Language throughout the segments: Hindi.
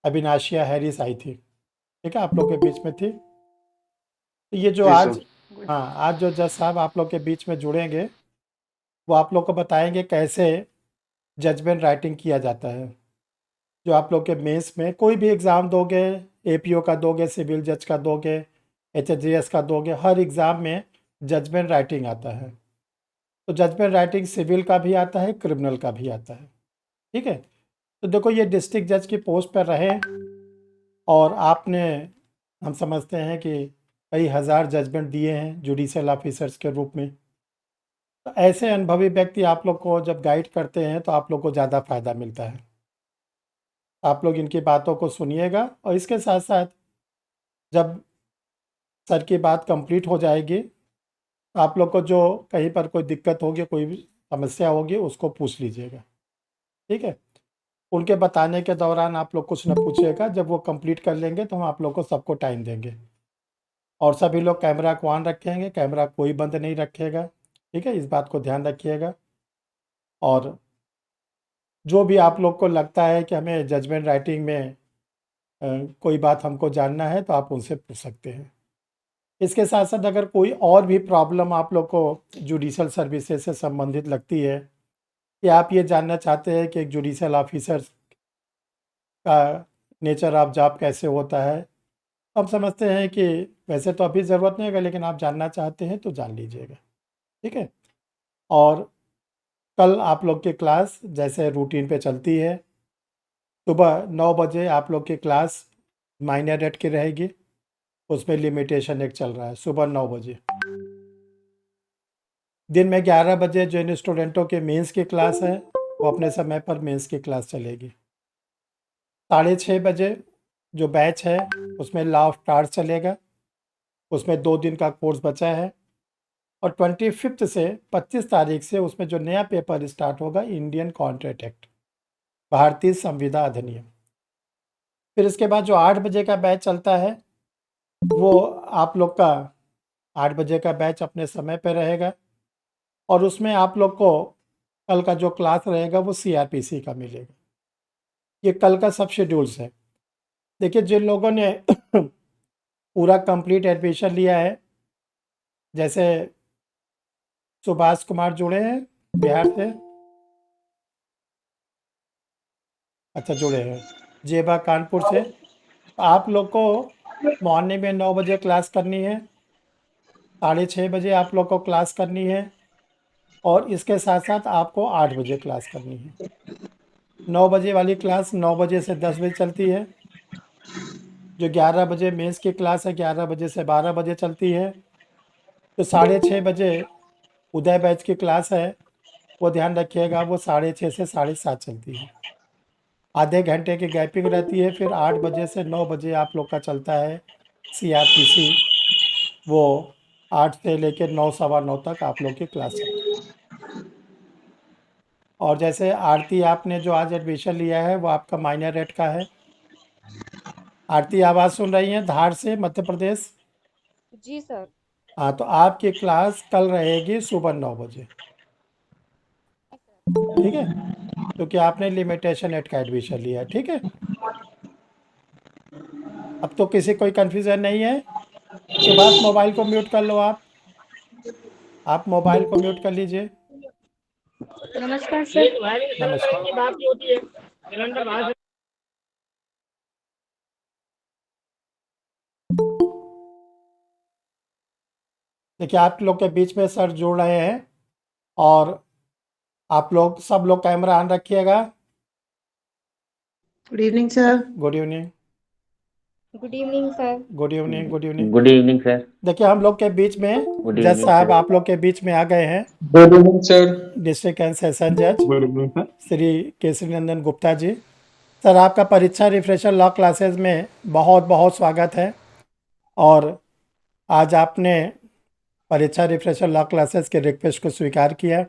अविनाशिया हैरिस आई थी, ठीक है, आप लोग के बीच में थी। तो ये जो जी आज, सर। हाँ, आज जो जज साहब आप लोग के बीच में जुड़ेंगे वो आप लोग को बताएंगे कैसे जजमेंट राइटिंग किया जाता है। जो आप लोग के मेंस में कोई भी एग्ज़ाम दोगे, एपीओ का दोगे, सिविल जज का दोगे, एचएसजीएस का दोगे, हर एग्ज़ाम में जजमेंट राइटिंग आता है। तो जजमेंट राइटिंग सिविल का भी आता है, क्रिमिनल का भी आता है, ठीक है। तो देखो, ये डिस्ट्रिक्ट जज की पोस्ट पर रहे और आपने, हम समझते हैं कि कई हज़ार जजमेंट दिए हैं जुडिशियल ऑफिसर्स के रूप में। तो ऐसे अनुभवी व्यक्ति आप लोग को जब गाइड करते हैं तो आप लोग को ज़्यादा फ़ायदा मिलता है। आप लोग इनकी बातों को सुनिएगा और इसके साथ साथ जब सर की बात कंप्लीट हो जाएगी तो आप लोग को जो कहीं पर कोई दिक्कत होगी, कोई भी समस्या होगी, उसको पूछ लीजिएगा, ठीक है। उनके बताने के दौरान आप लोग कुछ न पूछिएगा, जब वो कंप्लीट कर लेंगे तो हम आप लोग को सबको टाइम देंगे। और सभी लोग कैमरा को ऑन रखेंगे, कैमरा कोई बंद नहीं रखेगा, ठीक है, इस बात को ध्यान रखिएगा। और जो भी आप लोग को लगता है कि हमें जजमेंट राइटिंग में कोई बात हमको जानना है तो आप उनसे पूछ सकते हैं। इसके साथ साथ अगर कोई और भी प्रॉब्लम आप लोग को जुडिशल सर्विसेज से संबंधित लगती है, कि आप ये जानना चाहते हैं कि एक जुडिशल ऑफिसर का नेचर ऑफ जॉब कैसे होता है, हम समझते हैं कि वैसे तो अभी ज़रूरत नहीं होगा, लेकिन आप जानना चाहते हैं तो जान लीजिएगा, ठीक है। और कल आप लोग की क्लास जैसे रूटीन पे चलती है, सुबह 9 बजे आप लोग की क्लास माइनर रेट की रहेगी, उसमें लिमिटेशन एक चल रहा है, सुबह 9 बजे। दिन में 11 बजे जिन स्टूडेंटों के मेंस की क्लास है वो अपने समय पर मेंस की क्लास चलेगी। 6:30 बजे जो बैच है उसमें लॉ ऑफ टार्स चलेगा, उसमें 2 दिन का कोर्स बचा है। और 25 से 25 तारीख से उसमें जो नया पेपर स्टार्ट होगा, इंडियन कॉन्ट्रैक्ट एक्ट, भारतीय संविदा अधिनियम। फिर इसके बाद जो 8 बजे का बैच चलता है वो आप लोग का 8 बजे का बैच अपने समय पर रहेगा और उसमें आप लोग को कल का जो क्लास रहेगा वो सीआरपीसी का मिलेगा। ये कल का सब शेड्यूल्स है। देखिए, जिन लोगों ने पूरा कंप्लीट एडमिशन लिया है, जैसे सुभाष कुमार जुड़े हैं बिहार से, अच्छा जुड़े हैं, जेबा कानपुर से, आप लोग को मॉर्निंग में 9 बजे क्लास करनी है, 6:30 बजे आप लोग को क्लास करनी है और इसके साथ साथ आपको 8 बजे क्लास करनी है। 9 बजे वाली क्लास 9 बजे से 10 बजे चलती है। जो 11 बजे मेंस की क्लास है 11 बजे से 12 बजे चलती है। तो 6:30 बजे उदय बैच की क्लास है, वो ध्यान रखिएगा, वो 6:30 से 7:30 चलती है। आधे घंटे की गैपिंग रहती है। फिर 8 बजे से 9 बजे आप लोग का चलता है सीआरपीसी, वो 8 से लेकर 9, सवा 9 तक आप लोग की क्लास चलती है। और जैसे आरती आपने जो आज एडमिशन लिया है वो आपका माइनर रेट का है। आरती, आवाज़ सुन रही हैं, धार से, मध्य प्रदेश। जी सर। हाँ, तो आपकी क्लास कल रहेगी सुबह 9 बजे, ठीक है, क्योंकि आपने लिमिटेशन एट का एडमिशन लिया है, ठीक है। अब तो किसी कोई कन्फ्यूज़न नहीं है। सुभाष, मोबाइल को म्यूट कर लो, आप मोबाइल को म्यूट कर लीजिए। नमस्कार सर। नमस्कार। देखिए, आप लोग के बीच में सर जुड़ रहे हैं और आप लोग सब लोग कैमरा ऑन रखिएगा। Good evening sir. Good evening. Good evening sir. Good evening. Good evening. Good evening sir. देखिए, हम लोग के बीच में गुड जज इवनिंग साहब सर। आप लोग के बीच में आ गए हैं, good evening sir. District and session जज good evening sir. Shri Kesari Nandan Gupta ji. Sir, आपका परीक्षा रिफ्रेशर लॉ क्लासेस में बहुत बहुत स्वागत है। और आज आपने परीक्षा रिफ्रेशर लॉ क्लासेस के रिक्वेस्ट को स्वीकार किया।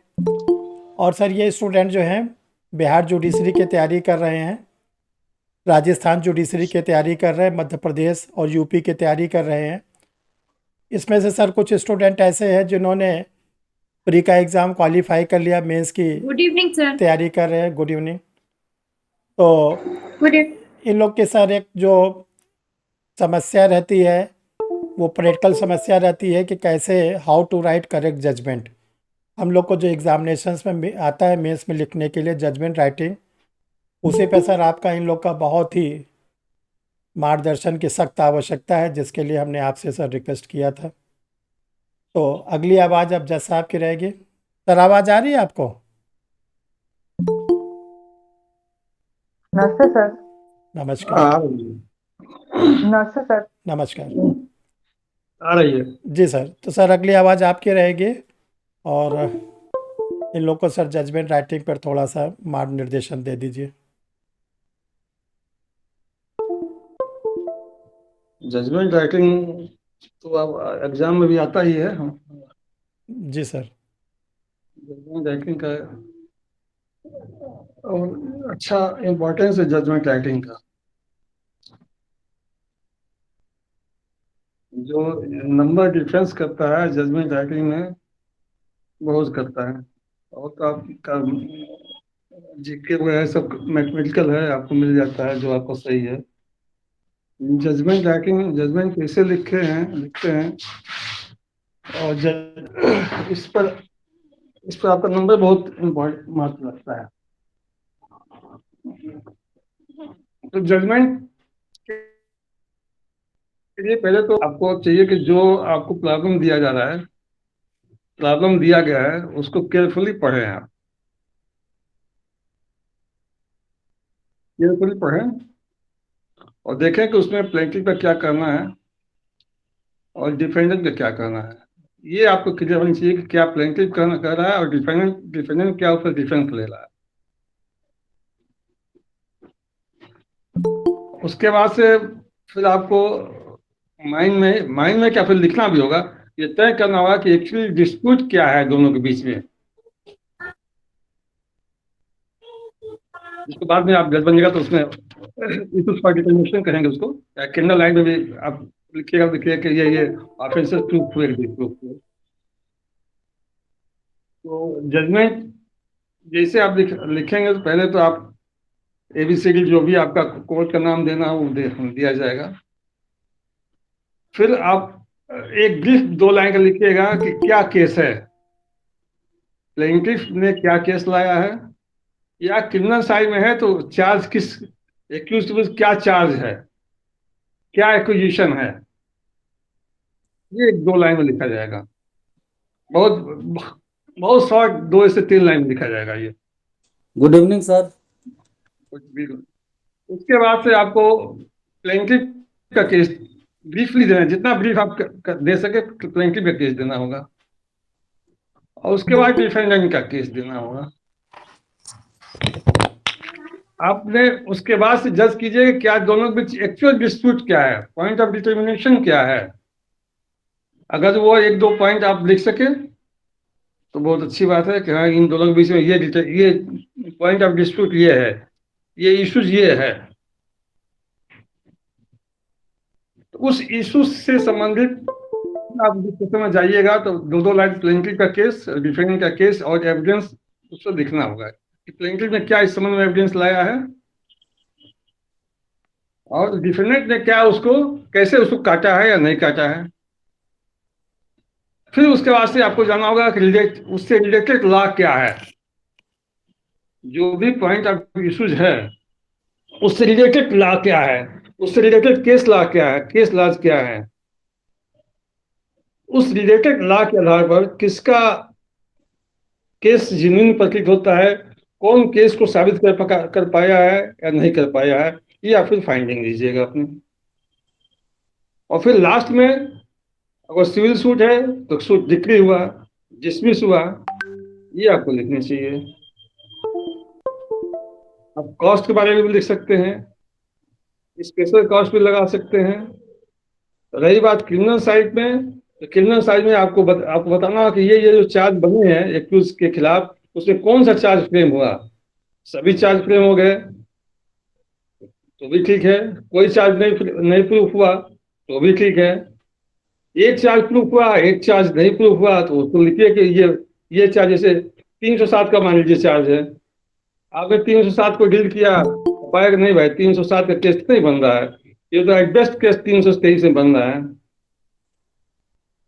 और सर, ये स्टूडेंट जो हैं बिहार जुडिशरी की तैयारी कर रहे हैं, राजस्थान जुडिशरी की तैयारी कर रहे हैं, मध्य प्रदेश और यूपी की तैयारी कर रहे हैं। इसमें से सर कुछ स्टूडेंट ऐसे हैं जिन्होंने प्री का एग्ज़ाम क्वालिफाई कर लिया, मेंस की गुड इवनिंग सर। तैयारी कर रहे हैं। Good evening. तो गुड इन लोग के सर एक जो समस्या रहती है वो प्रैक्टिकल समस्या रहती है कि कैसे how to write correct judgment. हम लोग को जो एग्जामिनेशंस में आता है मेंस में लिखने के लिए जजमेंट राइटिंग, उसी पे सर आपका इन लोग का बहुत ही मार्गदर्शन की सख्त आवश्यकता है, जिसके लिए हमने आपसे सर रिक्वेस्ट किया था। तो अगली आवाज़ अब जज साहब की रहेगी। सर आवाज़ आ रही है आपको? नमस्ते सर। नमस्कार। आ रही नमस्ते सर। नमस्कार। है आ रही है। जी सर, तो सर अगली आवाज़ आपकी रहेगी और इन लोग को सर जजमेंट राइटिंग पर थोड़ा सा मार्ग निर्देशन दे दीजिए। जजमेंट राइटिंग तो अब एग्जाम में भी आता ही है। जी सर। जजमेंट राइटिंग का और अच्छा इम्पोर्टेंस है जजमेंट राइटिंग का। जो नंबर डिफरेंस करता है जजमेंट राइटिंग में बहुत करता है। और तो आपका जीके वगैरह सब मैथमेटिकल है, आपको मिल जाता है जो आपको सही है। जजमेंट राइटिंग जजमेंट कैसे लिखते हैं और इस पर आपका नंबर बहुत इम्पोर्टेंट महत्व रखता है। तो जजमेंट के लिए पहले तो आपको चाहिए कि जो आपको प्रॉब्लम दिया जा रहा है, प्रॉब्लम दिया गया है, उसको केयरफुली पढ़ें। आप केयरफुली पढ़ें और देखें कि उसमें प्लेंटिफ का क्या करना है और डिफेंडेंट का क्या करना है। ये आपको क्लियर होनी चाहिए कि क्या प्लेंटिफ कर रहा है और डिफेंडेंट क्या ऊपर डिफेंस ले रहा है। उसके बाद से फिर आपको माइंड में क्या फिर लिखना भी होगा, ये तय करना होगा कि एक्चुअली डिस्प्यूट क्या है दोनों के बीच में। इसके बाद में आप जज बनिएगा तो उसमें इश्यूज फॉर डिटरमिनेशन कहेंगे उसको। कैंडल लाइन में भी आप लिखिएगा कि ये ऑफेंसेस प्रूफ हुए प्रूफ हुए। तो जजमेंट जैसे आप लिखेंगे तो पहले तो आप एबीसीडी जो भी आपका कोर्ट का नाम देना हो वो दिया जाएगा। फिर आप एक ब्रीफ 2 लाइन का लिखिएगा कि क्या केस है, प्लेंटिफ ने क्या केस लाया है, या क्रिमिनल साइड में है तो चार्ज किस एक्यूज के क्या चार्ज है, क्या एक्विजिशन है। ये 2 लाइन में लिखा जाएगा। बहुत बहुत शॉर्ट 2 से 3 लाइन में लिखा जाएगा ये। Good evening sir. उसके बाद से आपको प्लेंटिफ का केस ब्रीफली देना है, जितना ब्रीफ आप दे सके प्लेंटिफ का केस देना होगा और उसके बाद डिफेंडेंट का केस देना होगा। आपने उसके बाद से जज कीजिए कि क्या दोनों के बीच एक्चुअल डिस्प्यूट क्या है, पॉइंट ऑफ डिटर्मिनेशन क्या है। अगर वो 1-2 पॉइंट आप लिख सके तो बहुत अच्छी बात है कि हाँ इन दोनों के बीच में ये पॉइंट ऑफ डिस्प्यूट ये है, ये इश्यूज ये है। तो उस इशू से संबंधित आप डिस्कशन में जाइएगा तो 2-2 लाइन प्लेंटिफ का केस, डिफेंडेंट का केस और एविडेंस उसको लिखना होगा कि प्लेंटिफ ने क्या इस संबंध में एविडेंस लाया है और डिफेंडेंट ने क्या उसको कैसे उसको काटा है या नहीं काटा है। फिर उसके बाद से आपको जानना होगा कि उससे रिलेटेड लॉ क्या है, जो भी पॉइंट ऑफ इश्यूज है उससे रिलेटेड लॉ क्या है, उससे रिलेटेड केस लॉ क्या है, केस लॉज क्या है। उस रिलेटेड लॉ के आधार पर किसका केस जेन्युइन प्रतीत होता है, कौन केस को साबित कर पाया है या नहीं कर पाया है, ये आप फिर फाइंडिंग लीजिएगा अपनी। और फिर लास्ट में अगर सिविल सूट है तो सूट डिक्री हुआ, डिसमिस हुआ, ये आपको लिखनी चाहिए। आप कॉस्ट के बारे में भी लिख सकते हैं, स्पेशल कॉस्ट भी लगा सकते हैं। रही बात क्रिमिनल साइड में, तो क्रिमिनल साइड में आपको बताना होगा कि ये जो चार्ज बने हैं एक्यूज के खिलाफ उसमें कौन सा चार्ज फ्रेम हुआ। सभी चार्ज फ्रेम हो गए तो भी ठीक है, कोई चार्ज नहीं प्रूफ हुआ तो भी ठीक है, एक चार्ज प्रूफ हुआ एक चार्ज नहीं प्रूफ हुआ तो उसको लिखिए कि ये चार्ज जैसे 307 का मान लीजिए चार्ज है, आपने 307 को डील किया पाएगा नहीं भाई, 307 का केस नहीं बन रहा है। ये तो एट बेस्ट केस 323 में बन रहा है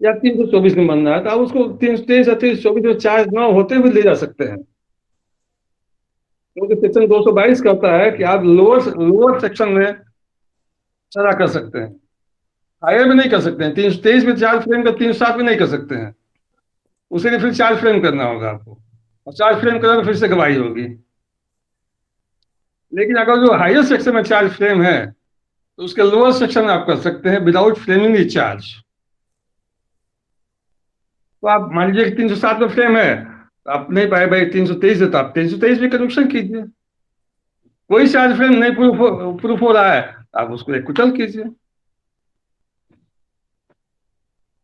या 324 में बन रहा है, तो आप उसको 323 या 324 में चार्ज ना होते हुए ले जा सकते हैं, क्योंकि सेक्शन 222 कहता है कि आप लोअर लोअर सेक्शन में सजा कर सकते हैं, हायर में नहीं कर सकते हैं। 323 में चार्ज फ्रेम का 307 में नहीं कर सकते हैं, उसी लिए फिर चार्ज फ्रेम करना होगा आपको, और चार्ज फ्रेम करना तो फिर से गवाही होगी। लेकिन अगर जो हायर सेक्शन में चार्ज फ्रेम है तो उसके लोअर सेक्शन में आप कर सकते हैं विदाउट फ्रेमिंग द चार्ज। तो आप मान लीजिए कि 307 में फ्रेम है, तो आप नहीं पाए भाई 323 है, तो आप 323 में कन्विक्शन कीजिए। कोई चार्ज फ्रेम नहीं प्रूफ हो रहा है, आप उसको एक्विटल कीजिए।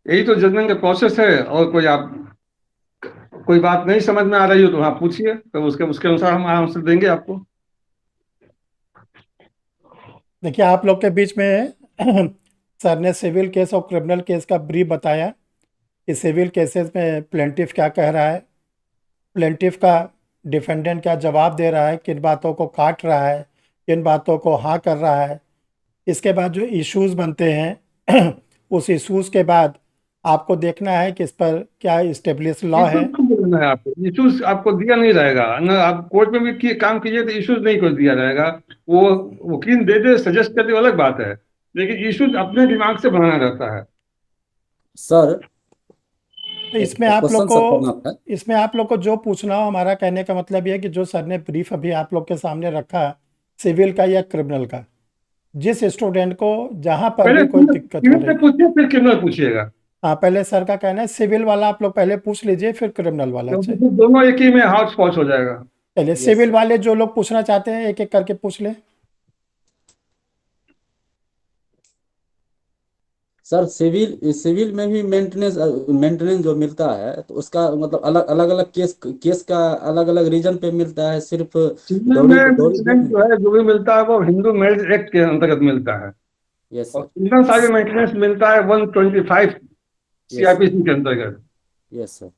यही तो जजमेंट का प्रोसेस है। और कोई बात नहीं समझ में आ रही हो तो आप पूछिए, तो उसके उसके अनुसार हम आंसर देंगे आपको। देखिए, आप लोग के बीच में सर ने सिविल केस और क्रिमिनल केस का ब्रीफ बताया कि सिविल केसेस में प्लेंटिफ क्या कह रहा है, प्लेंटिफ का डिफेंडेंट क्या जवाब दे रहा है, किन बातों को काट रहा है, किन बातों को हाँ कर रहा है। इसके बाद जो इश्यूज बनते हैं उस इश्यूज के बाद आपको देखना है कि इस पर क्या इस्टेब्लिश लॉ है। आपको इश्यूज आपको दिया नहीं रहेगा ना, आप कोर्ट में भी काम कीजिए तो इश्यूज नहीं को दिया जाएगा। वो वकील दे दे सजेस्ट कर दे वो अलग बात है, लेकिन इश्यूज अपने दिमाग से बनाना रहता है। सर तो एक क्वेश्चन सर करना था। इसमें आप लोग को जो पूछना हो, हमारा कहने का मतलब ये है कि जो सर ने ब्रीफ अभी आप लोग के सामने रखा सिविल का या क्रिमिनल का, जिस स्टूडेंट को जहां पर पहले भी कोई दिक्कत हो सिविल से रही, पूछिए फिर क्रिमिनल पूछिएगा, हाँ पहले सर का कहना है सिविल वाला आप लोग पहले पूछ लीजिए, फिर क्रिमिनल वाला। क्योंकि अच्छा फिर दोनों एक ही में हाउस पॉच हो जाएगा। चलिए, Yes, सिविल sir. वाले जो लोग पूछना चाहते हैं एक एक करके पूछ ले। सर सिविल सिविल में भी मेंटेनेंस मेंटेनेंस जो मिलता है तो उसका मतलब अलग अलग अलग केस का अलग अलग रीजन पे मिलता है, सिर्फ सिविल दौड़ी में दौड़ी मेंटेनेंस जो है जो भी मिलता है वो हिंदू मैरिज एक्ट के अंतर्गत मिलता है, यस और सर, क्रिमिनल साइड में मेंटेनेंस मिलता है 125 सीआरपीसी के अंतर्गत। यस सर,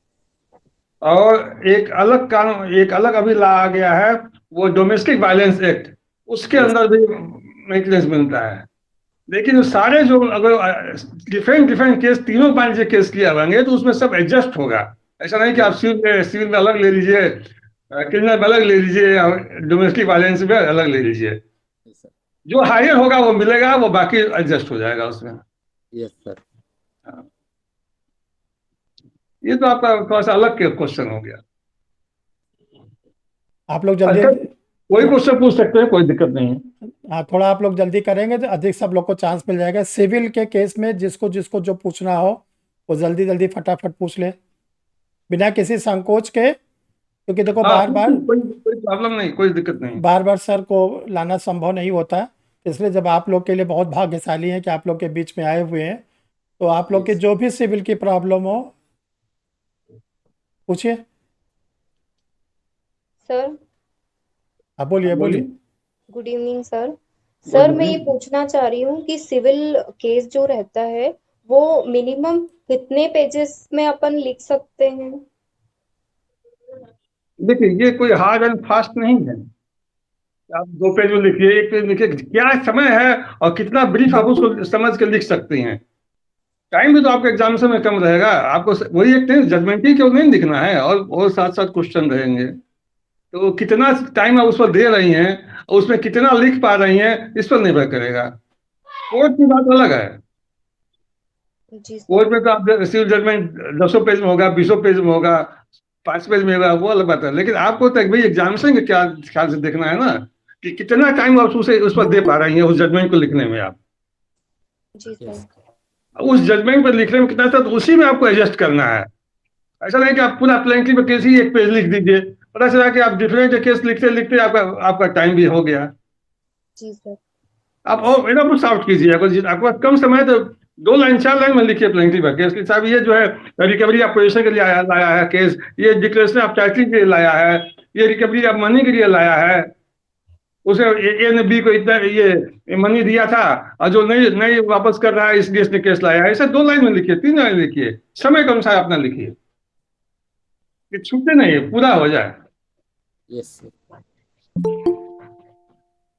और एक अलग कानून, एक अलग अभी ला आ गया है, वो डोमेस्टिक वायलेंस एक्ट, उसके Yes. अंदर भी मेंटेनेंस मिलता है। लेकिन सारे जो अगर डिफरेंट डिफरेंट केस तीनों पांच जो केस किया होंगे तो उसमें सब एडजस्ट होगा। ऐसा नहीं कि आप सिविल में अलग ले लीजिए, क्रिमिनल में अलग ले लीजिए, डोमेस्टिक वायलेंस में अलग ले लीजिए। यस सर, जो हायर होगा वो मिलेगा, वो बाकी एडजस्ट हो जाएगा उसमें। Yes sir. ये तो आपका थोड़ा सा अलग क्वेश्चन हो गया। आप लोग जल्दी अच्छा, कोई क्वेश्चन पूछ सकते हैं, कोई दिक्कत नहीं है। हाँ, थोड़ा आप लोग जल्दी करेंगे तो अधिक सब लोग को चांस मिल जाएगा। सिविल के केस में जिसको जिसको जो पूछना हो वो जल्दी जल्दी फटाफट पूछ ले, बिना किसी संकोच के, क्योंकि देखो हाँ, बार बार कोई कोई प्रॉब्लम नहीं, कोई दिक्कत नहीं। बार बार सर को लाना संभव नहीं होता। इसलिए जब आप लोग के लिए बहुत भाग्यशाली है कि आप लोग के बीच में आए हुए हैं, तो आप लोग के Yes. जो भी सिविल की प्रॉब्लम हो पूछिए। सर हाँ बोलिए बोलिए। Good evening sir. सर मैं ये पूछना चाह रही हूँ कि सिविल केस जो रहता है वो मिनिमम कितने पेजेस में अपन लिख सकते हैं? देखिए, ये कोई हार्ड एंड फास्ट नहीं है। आप 2 पेज में लिखिए, 1 पेज लिखिए, क्या समय है और कितना ब्रीफ आप उसको समझ के लिख सकती हैं। टाइम भी तो आपके एग्जामिनेशन में कम रहेगा, आपको वही एक जजमेंट ही क्यों नहीं लिखना है, और साथ साथ क्वेश्चन रहेंगे। तो कितना टाइम आप उस पर दे रही हैं और उसमें कितना लिख पा रही हैं, इस पर निर्भर करेगा। कोर्ट की बात अलग है। जी सर। कोर्ट में तो आप सिविल जजमेंट 10 पेज में होगा, 20 पेज में होगा, 5 पेज में होगा, वो अलग बात है। लेकिन आपको तो भाई एग्जामिनेशन के क्या ख्याल से देखना है ना, कि कितना टाइम आप उस पर दे पा रही हैं उस जजमेंट को लिखने में। आप जी सर। उस जजमेंट पर लिखने में कितना था तो उसी में आपको एडजस्ट करना है। ऐसा नहीं कि आप पूरा प्लेंटी पे केस ही 1 पेज लिख दीजिए, पता चला कि आप डिफरेंट केस लिखते लिखते आपका टाइम भी हो गया। जी सर। आप और एकदम कुछ आउट कीजिए, अगर आपके पास कम समय है तो 2 लाइन 4 लाइन में लिखिए प्लेंटी पर केस कि साहब ये जो है रिकवरी आप पोजीशन के लिए लाया है केस, ये डिक्लेरेशन आप टाइटलिंग के लिए लाया है, ये रिकवरी आप मनी के लिए लाया है, उसे ए ने बी को इतना ये मनी दिया था और जो नहीं नहीं वापस कर रहा है इसलिए इसने केस लाया है। ऐसे 2 लाइन में लिखिए, 3 लाइन लिखिए, समय के अनुसार अपना लिखिए कि छूटे नहीं, पूरा हो जाए। Yes sir.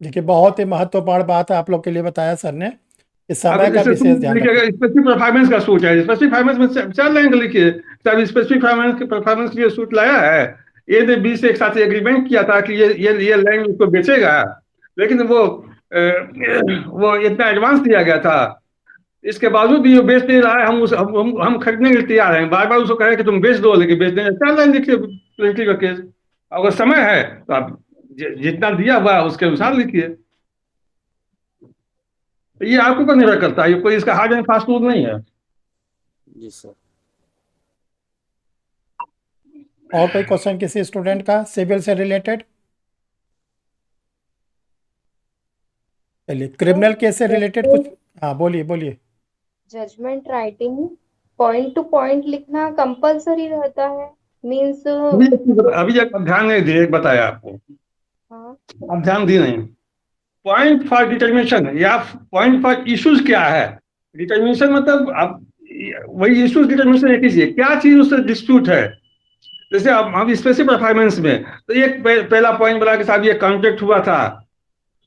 देखिए बहुत ही महत्वपूर्ण बात आप लोग के लिए बताया सर ने, कि अब समय का इससे विशेष ध्यान लिखिएगा रखें। स्पेसिफिक परफॉर्मेंस का सूट है, स्पेसिफिक परफॉर्मेंस में 4 लाइन का लिखिए। साहब स्पेसिफिक परफॉर्मेंस के लिए सूट लाया है, ए ने बी से एक साथ एग्रीमेंट किया था कि ये लैंड उसको बेचेगा, लेकिन वो इतना एडवांस दिया गया था, इसके बावजूद भी वो बेच नहीं रहा है। हम खरीदने के लिए तैयार हैं, बार बार उसको कहे कि तुम बेच दो, लेकिन बेच नहीं। 4 लाइन लिखिए प्लेंटी का केस। अगर समय है तो आप जितना दिया हुआ उसके अनुसार लिखिए। ये आपके ऊपर निर्भर करता है, ये कोई इसका हार्ड एंड फास्ट रूल नहीं है। जी सर। और कोई क्वेश्चन किसी स्टूडेंट का सिविल से रिलेटेड? चलिए, क्रिमिनल केस से रिलेटेड कुछ, हाँ बोलिए बोलिए। Judgment writing point to point लिखना कंपलसरी रहता है, मीन्स अभी आप ध्यान नहीं दिए, एक बताया आपको, हाँ आप ध्यान दिए नहीं। पॉइंट फॉर डिटर्मिनेशन या पॉइंट फॉर इश्यूज क्या है? डिटर्मिनेशन मतलब आप वही इश्यूज डिटर्मिनेशन एक कीजिए, क्या चीज उससे डिस्प्यूट है। जैसे हम स्पेसिफिक परफॉर्मेंस में तो एक पहला पॉइंट बना कि साहब ये कॉन्ट्रैक्ट हुआ था,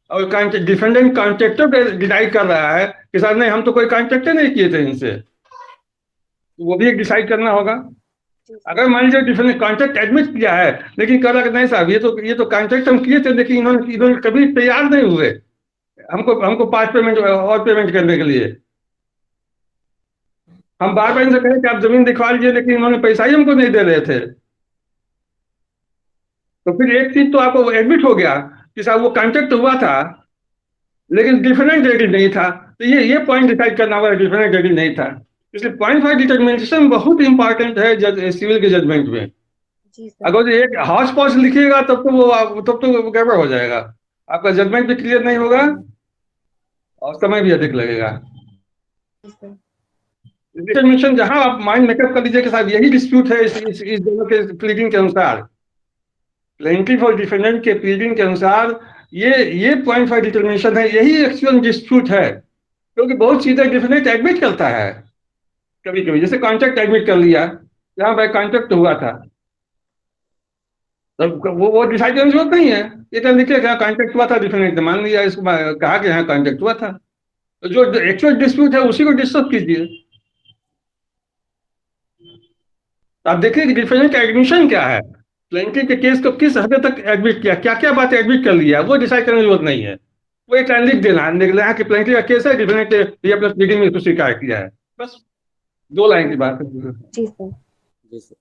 और डिफेंडेंट कॉन्ट्रैक्टर पे डिसाइड कर रहा है कि साहब नहीं हम तो कोई कॉन्ट्रैक्टर नहीं किए थे इनसे, तो वो भी एक डिसाइड करना होगा। अगर मान लीजिए डिफेंडेंट कॉन्ट्रैक्ट एडमिट किया है, लेकिन कह रहा कि नहीं साहब ये तो कॉन्ट्रैक्ट हम किए थे, लेकिन इन्होंने कभी तैयार नहीं हुए हमको 5 पेमेंट और पेमेंट करने के लिए। हम बार बार इनसे कहें कि आप जमीन दिखवा लीजिए, लेकिन इन्होंने पैसा ही हमको नहीं दे रहे थे। तो फिर एक चीज तो आपको एडमिट हो गया कि साहब वो कॉन्ट्रैक्ट हुआ था, लेकिन डिफरेंट रेटिंग नहीं था, तो ये पॉइंट डिसाइड करना होगा, डिफरेंट रेटिंग नहीं था। इसलिए पॉइंट फॉर डिटर्मिनेशन बहुत इंपॉर्टेंट है सिविल के जजमेंट में। जी सर। अगर एक हॉच पॉच लिखिएगा तब तो गड़बड़ हो जाएगा, आपका जजमेंट भी क्लियर नहीं होगा और समय भी अधिक लगेगा। जी सर। डिटर्मिनेशन जहां आप माइंड मेकअप कर लीजिए कि साहब यही डिस्प्यूट है इस दोनों के प्लीडिंग के अनुसार, प्लेंटिफ और डिफेंडेंट के प्लीडिंग के अनुसार ये पॉइंट फॉर डिटर्मिनेशन है, यही एक्चुअल डिस्प्यूट है। क्योंकि बहुत चीजें डिफेंडेंट एडमिट करता है कभी कभी, जैसे कॉन्ट्रैक्ट एडमिट कर लिया, जहां भाई कॉन्ट्रैक्ट हुआ था, तो वो डिसाइड करने की जरूरत नहीं है, ये तो लिखे यहाँ कॉन्ट्रैक्ट हुआ था, डिफेंडेंट ने मान लिया, इसको कहा कि यहाँ कॉन्ट्रैक्ट हुआ था। तो जो एक्चुअल डिस्प्यूट है उसी को डिस्कस कीजिए। आप देखिए कि डिफेंडेंट का एडमिशन क्या है, प्लेंटिफ के केस को किस हद तक एडमिट किया, क्या क्या बात एडमिट कर लिया, वो डिसाइड करने की जरूरत नहीं है। वो एक लाइन लिख देना, लिख लेना कि प्लेंटिफ का केस है, डिफेंडेंट ये अपना प्लीडिंग में इसको स्वीकार किया है, बस 2 लाइन की बात है। जी सर। जी सर।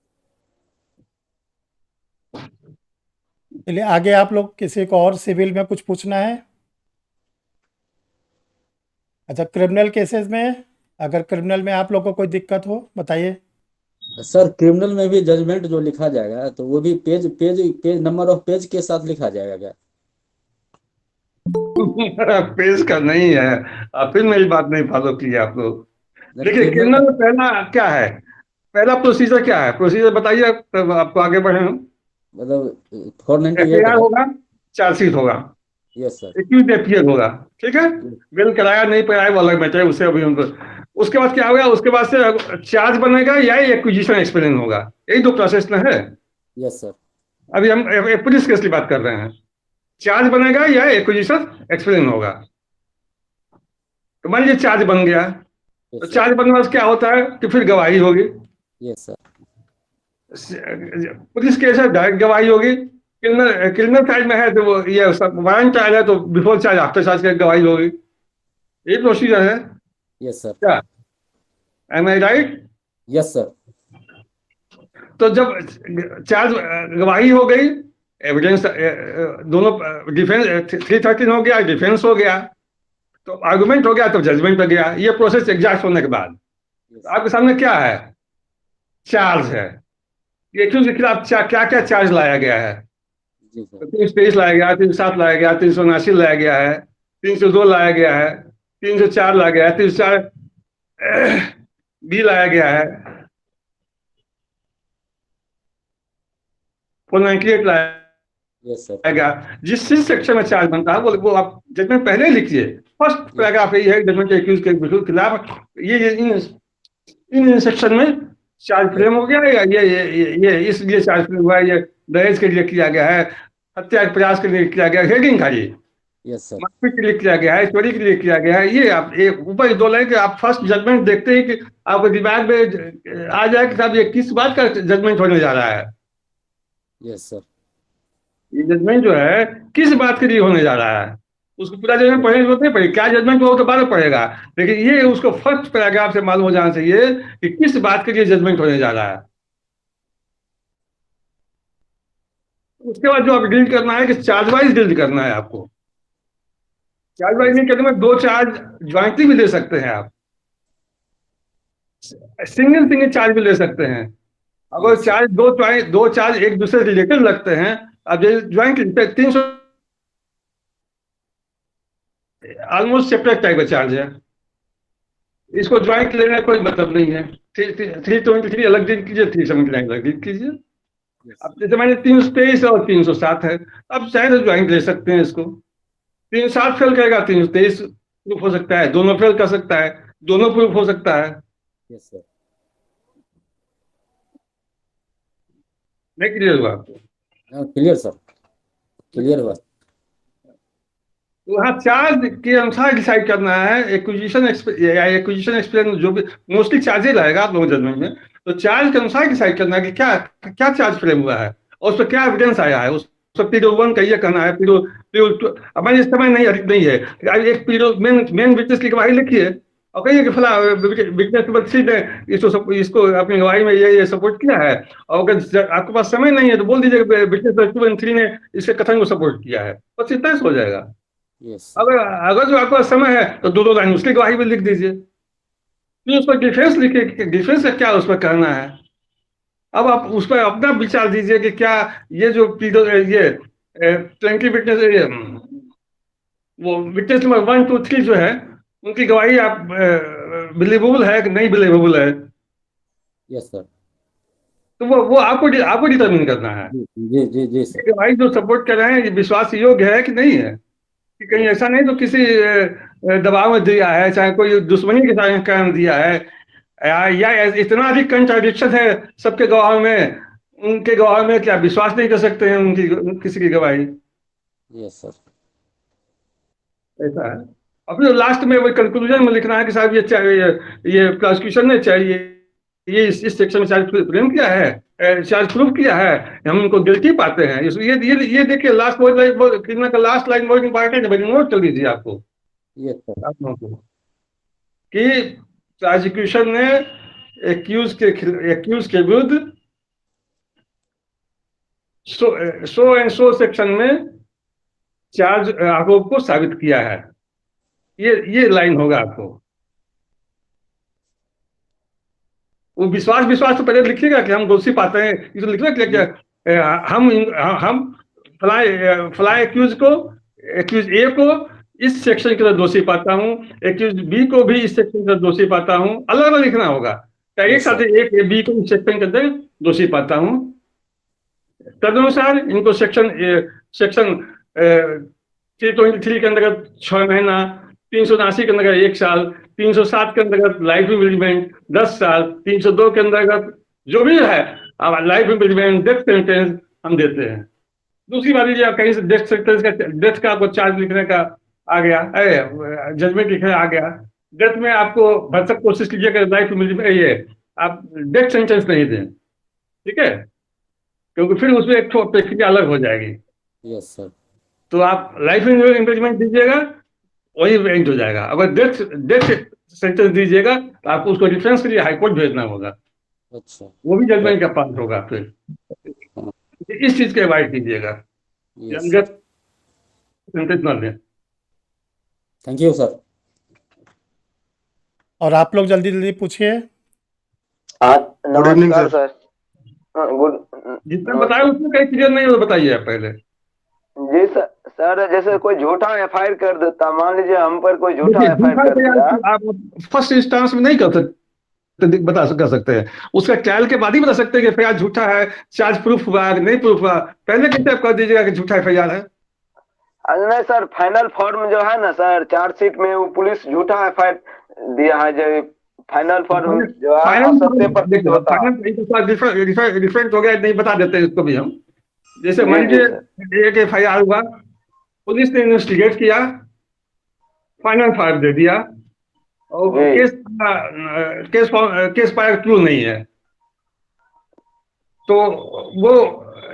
चलिए आगे, आप लोग किसी को और सिविल में कुछ पूछना है? अच्छा, क्रिमिनल केसेस में, अगर क्रिमिनल में आप लोग को कोई दिक्कत हो बताइए। सर क्रिमिनल में भी जजमेंट जो लिखा जाएगा तो वो भी page page page number of page के साथ लिखा जाएगा क्या? पेश का नहीं है, आप फिर मेरी बात नहीं फॉलो की आप लोग। देखिए क्रिमिनल क्रिमिनल में पहला क्या है, पहला प्रोसीजर क्या है, प्रोसीजर बताइए तब आपको आगे बढ़े हम। मतलब 498 एफआईआर होगा, चार्जशीट होगा, यस सर। एक्यूज एफआईआर होगा, ठीक है। बिल कराया नहीं कराया वो अलग मैटर है, उससे अभी हम उसके बाद क्या होगा, उसके बाद से चार्ज बनेगा या एक्विजिशन एक्सप्लेन होगा, यही 2 प्रोसेस ना है। Yes sir. अभी हम पुलिस केस की बात कर रहे हैं, चार्ज बनेगा या एक्विजिशन एक्सप्लेन होगा। तो मान लीजिए चार्ज बन गया, तो यस चार्ज बनने के बाद क्या होता है कि फिर गवाही होगी। सर। पुलिस केस है, डायरेक्ट गवाही होगी। क्रिमिनल साइड में है तो वो ये वारंट चार्ज है तो बिफोर चार्ज आफ्टर चार्ज की गवाही होगी, ये प्रोसीजर है। Yes sir. क्या एम आई राइट? Yes sir. तो जब चार्ज गवाही हो गई, एविडेंस दोनों डिफेंस 313 हो गया, डिफेंस हो गया, तो आर्गुमेंट हो गया, तो जजमेंट हो गया। ये प्रोसेस एग्जैक्ट होने के बाद आपके सामने क्या है, चार्ज है। ये क्यों के खिलाफ क्या क्या चार्ज लाया गया है, जी सर। 323 लाया गया, 307 लाया गया, 379 लाया गया है, 302 लाया गया है, 304 लाया गया है, 304 भी लाया गया है, 498 लाया यस सर। गया। जिस सेक्शन में चार्ज बनता है वो आप जजमेंट पहले लिखिए। फर्स्ट पैराग्राफ यही है, जजमेंट एक्यूज के खिलाफ ये इन सेक्शन में चार्ज फ्रेम हो गया, या ये इसलिए चार्ज फ्रेम हुआ है, ये दहेज के लिए किया गया है, हत्या के प्रयास के लिए किया गया, हेडिंग खाली यस सर। मारपीट के लिए किया गया है, चोरी के लिए किया गया है, ये आप ऊपर 2 लाइन कि आप फर्स्ट जजमेंट देखते हैं कि आपको दिमाग में आ जाए कि साहब ये किस बात का जजमेंट होने जा रहा है। Yes sir. ये जजमेंट जो है किस बात के लिए होने जा रहा है, उसको पूरा जजमेंट पढ़ने की जरूरत नहीं पड़ी, क्या जजमेंट हुआ वो तो बाद में पड़ेगा, लेकिन ये उसको फर्स्ट पैराग्राफ से मालूम हो जाना चाहिए कि किस बात के लिए जजमेंट होने जा रहा है। उसके बाद जो आप डील करना है कि चार्ज वाइज डील करना है आपको। चार्ज वाइज नहीं करने में 2 चार्ज ज्वाइंटली भी ले सकते हैं आप, सिंगल सिंगल चार्ज भी ले सकते हैं। अगर चार्ज दो चार्ज एक दूसरे से रिलेटेड लगते हैं, अब ज्वाइंट 300 ऑलमोस्ट सेपरेट टाइप का चार्ज है, इसको ज्वाइंट लेने का कोई मतलब नहीं है। 323 अलग डील कीजिए, 379 अलग डील कीजिए। अब जैसे मैंने 323 और 307 है, अब चाहे तो ज्वाइंट ले सकते हैं इसको। 307 फेल करेगा, 323 प्रूफ हो सकता है, दोनों फेल कर सकता है, दोनों प्रूफ हो सकता है। Yes sir. नहीं क्लियर हुआ आपको? क्लियर सर, क्लियर हुआ। तो वहाँ चार्ज के अनुसार डिसाइड करना है। एक्विजिशन एक्सपेंस जो भी मोस्टली चार्जेज आएगा आप लोगों जजमेंट में, तो चार्ज के अनुसार डिसाइड करना है कि क्या क्या चार्ज फ्रेम हुआ है और उस पर क्या एविडेंस आया है। उस पर पीरियड 1 का ये कहना है, पीरियड हमारे इस समय नहीं अधिक नहीं है, एक पीरियड मेन विटनेस की गवाही लिखिए और कहिए कि फला विटनेस नंबर 3 ने इसको अपनी गवाही में ये सपोर्ट किया है, और अगर आपके पास समय नहीं है तो बोल दीजिए विटनेस नंबर 2 और 3 ने इसके कथन को सपोर्ट किया है, बस इतना हो जाएगा। यस अगर जो आपके पास समय है तो 2 लाइन उसकी गवाही भी लिख दीजिए, फिर उस पर डिफेंस लिखिए कि डिफेंस का क्या उस पर कहना है। अब आप उस पर अपना विचार दीजिए कि क्या ये जो ये 20 विटनेस वो विटनेस नंबर 1, 2, 3 जो है उनकी गवाही आप बिलीवेबल है कि नहीं बिलीवेबल है, यस सर। तो वो आपको डिटरमिन करना है। जी जी जी सर। ये गवाही जो सपोर्ट कर रहे हैं ये विश्वास योग्य है कि नहीं है, कि कहीं ऐसा नहीं तो किसी दबाव में दिया है, चाहे कोई दुश्मनी के कारण दिया है, या इतना अधिक कंट्राडिक्शन है सबके गवाह में, उनके गवाह में क्या विश्वास नहीं कर सकते हैं उनकी किसी की गवाही। Yes sir. ऐसा है। और फिर लास्ट में वो कंक्लूजन में लिखना है कि साहब ये प्रोसिक्यूशन ने चाहिए ये इस सेक्शन में चार्ज फ्रेम किया है, चार्ज प्रूफ किया है, हम उनको गिल्टी पाते हैं। ये देखिए लास्ट क्रिमिनल का लास्ट लाइन बहुत इंपॉर्टेंट है, नोट कर लीजिए आपको। Yes sir. आप लोगों को कि प्रोसिक्यूशन ने एक्यूज के विरुद्ध सो एंड सो सेक्शन में चार्ज आरोप को साबित किया है, ये लाइन होगा आपको। वो विश्वास तो पहले लिखिएगा कि हम दोषी पाते हैं, ये तो लिखना क्या हम फलाए एक्यूज ए को इस सेक्शन के अंदर दोषी पाता हूँ, एक्यूज बी को भी इस सेक्शन के अंदर दोषी पाता हूँ, अलग अलग लिखना होगा। एक साथ एक बी को इस सेक्शन के अंदर दोषी पाता हूँ, तदनुसार इनको सेक्शन 323 के अंतर्गत 6 महीना, 379 के अंतर्गत 1 साल, 307 के अंतर्गत लाइफ इम्प्रिजनमेंट 10 साल, 302 के अंतर्गत जो भी है लाइफ इम्प्रिजनमेंट, डेथ सेंटेंस हम देते हैं। दूसरी बात ये कहीं से डेथ सेंटेंस का डेथ का आपको चार्ज लिखने का आ गया, जजमेंट लिखने आ गया, डेथ में आपको भरसक कोशिश कीजिएगा लाइफ इम्प्रिजनमेंट ये आप डेथ सेंटेंस नहीं दें, ठीक है, क्योंकि फिर उसमें एक प्रक्रिया अलग हो जाएगी। Yes sir. तो आप लाइफ इम्प्रिजनमेंट दीजिएगा वही एंड हो जाएगा। अगर डेथ सेंटेंस दीजिएगा तो आपको उसको डिफेंस के लिए हाईकोर्ट भेजना होगा, अच्छा। वो भी जजमेंट का पार्ट होगा। फिर इस चीज के अवॉइड कीजिएगा, सेंटेंस न दें। Thank you sir. और आप लोग जल्दी जल्दी पूछिए। नमस्कार सर। गुड। जितना बताया उसमें कहीं क्लियर नहीं हो बताइए आप पहले। जी सर जैसे कोई झूठा एफआईआर कर देता, मान लीजिए हम पर कोई झूठा एफआईआर कर दिया, आप फर्स्ट इंस्टेंस में नहीं कर सकते हैं, उसका ट्रायल के बाद ही बता सकते हैं कि एफआईआर झूठा है, चार्ज प्रूफ हुआ है नहीं प्रूफ हुआ, पहले कैसे आप कर दीजिएगा कि झूठा एफआईआर है। नहीं सर, फाइनल फॉर्म जो है ना सर, चार्जशीट में वो पुलिस झूठा एफआईआर दिया है, जो फाइनल फॉर्म जो है डिफरेंट हो गया, नहीं बता देते इसको भी हम। जैसे मान लीजिए एक एफआईआर हुआ पुलिस ने इन्वेस्टिगेट किया, फाइनल फायर दे दिया और जी। केस पाया ट्रू नहीं है, तो वो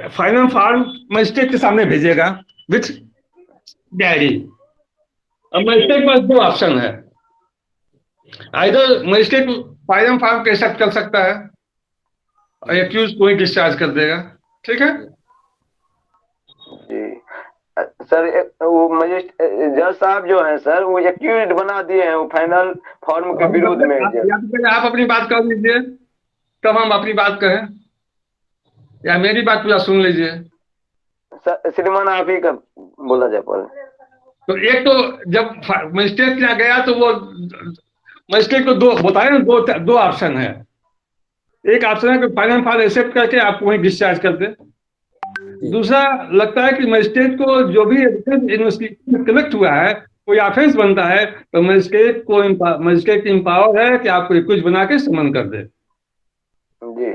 फाइनल फार्म मजिस्ट्रेट के सामने भेजेगा विथ डायरी। अब मजिस्ट्रेट के पास दो ऑप्शन है, आइदर मजिस्ट्रेट फाइनल फार्म को एक्सेप्ट कर सकता है और एक्यूज को ही डिस्चार्ज कर देगा, ठीक है। जी सर, वो जज साहब जो है सर, वो एक्यूज्ड बना दिए हैं वो फाइनल फॉर्म के विरोध में। या तो पहले आप अपनी बात कर लीजिए, तब हम अपनी बात कहें, या मेरी बात पूरा सुन लीजिए। श्रीमान आप ही का बोला जाए पहले। तो एक तो जब मजिस्ट्रेट के यहाँ गया तो वो मजिस्ट्रेट को दो बताया ना, दो ऑप्शन है। एक ऑप्शन है कि फाइनल फाइल एक्सेप्ट करके आप वहीं डिस्चार्ज कर दे। दूसरा लगता है कि मजिस्ट्रेट को जो भी इन्वेस्टिगेशन कलेक्ट हुआ है कोई ऑफेंस बनता है तो मजिस्ट्रेट की इम्पावर है कि आपको कुछ बना के समन कर दे। जी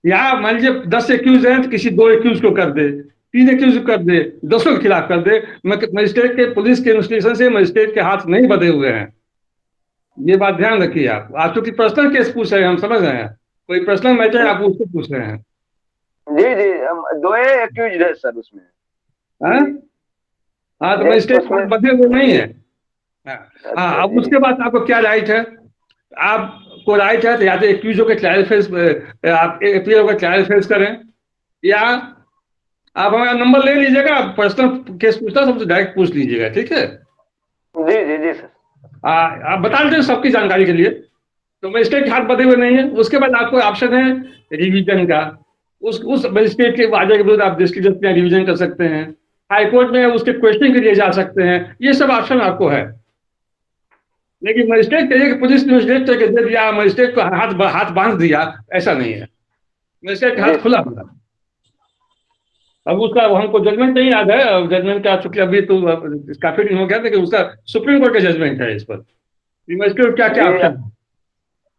या मान लीजिए 10 एक्यूज हैं तो किसी 2 एक्यूज को कर दे, 3 एक्यूज को कर दे, 10 के खिलाफ कर दे। मजिस्ट्रेट के पुलिस के इन्वेस्टिगेशन से मजिस्ट्रेट के हाथ नहीं बंधे हुए हैं, ये बात ध्यान रखिए। आप चूंकि पर्सनल केस पूछ रहे हैं, हम समझ रहे हैं, कोई पर्सनल मैटर आप उसको पूछ रहे हैं। जी दो एक्यूज है सर उसमें। हाँ तो मजिस्ट्रेट बंधे हुए नहीं है। हाँ, अब उसके बाद आपको क्या राइट है? आपको राइट है तो या तो एक्यूजों के ट्रायल फेस आप एपीओ का ट्रायल फेस करें, या आप हमारा नंबर ले लीजिएगा, पर्सनल केस पूछना सबसे डायरेक्ट पूछ लीजिएगा, ठीक है। जी सर। आप बता देते हैं सबकी जानकारी के लिए। तो मजिस्ट्रेट के हाथ बंधे हुए नहीं है। उसके बाद आपको ऑप्शन है रिवीजन का, उस मजिस्ट्रेट के वादे के विरुद्ध आप डिस्ट्रिक्ट जज रिवीजन कर सकते हैं, हाई कोर्ट में उसके क्वेश्चन के लिए जा सकते हैं, ये सब ऑप्शन आपको है। लेकिन मजिस्ट्रेट कहिए कि पुलिस ने मजिस्ट्रेट के दे दिया, मजिस्ट्रेट को हाथ बांध दिया, ऐसा नहीं है। मजिस्ट्रेट का हाथ खुला बना। अब उसका हमको जजमेंट नहीं याद है, जजमेंट का चूंकि अभी तो काफी दिन हो गया था, लेकिन उसका सुप्रीम कोर्ट का जजमेंट है इस पर। मजिस्ट्रेट क्या क्या ऑप्शन है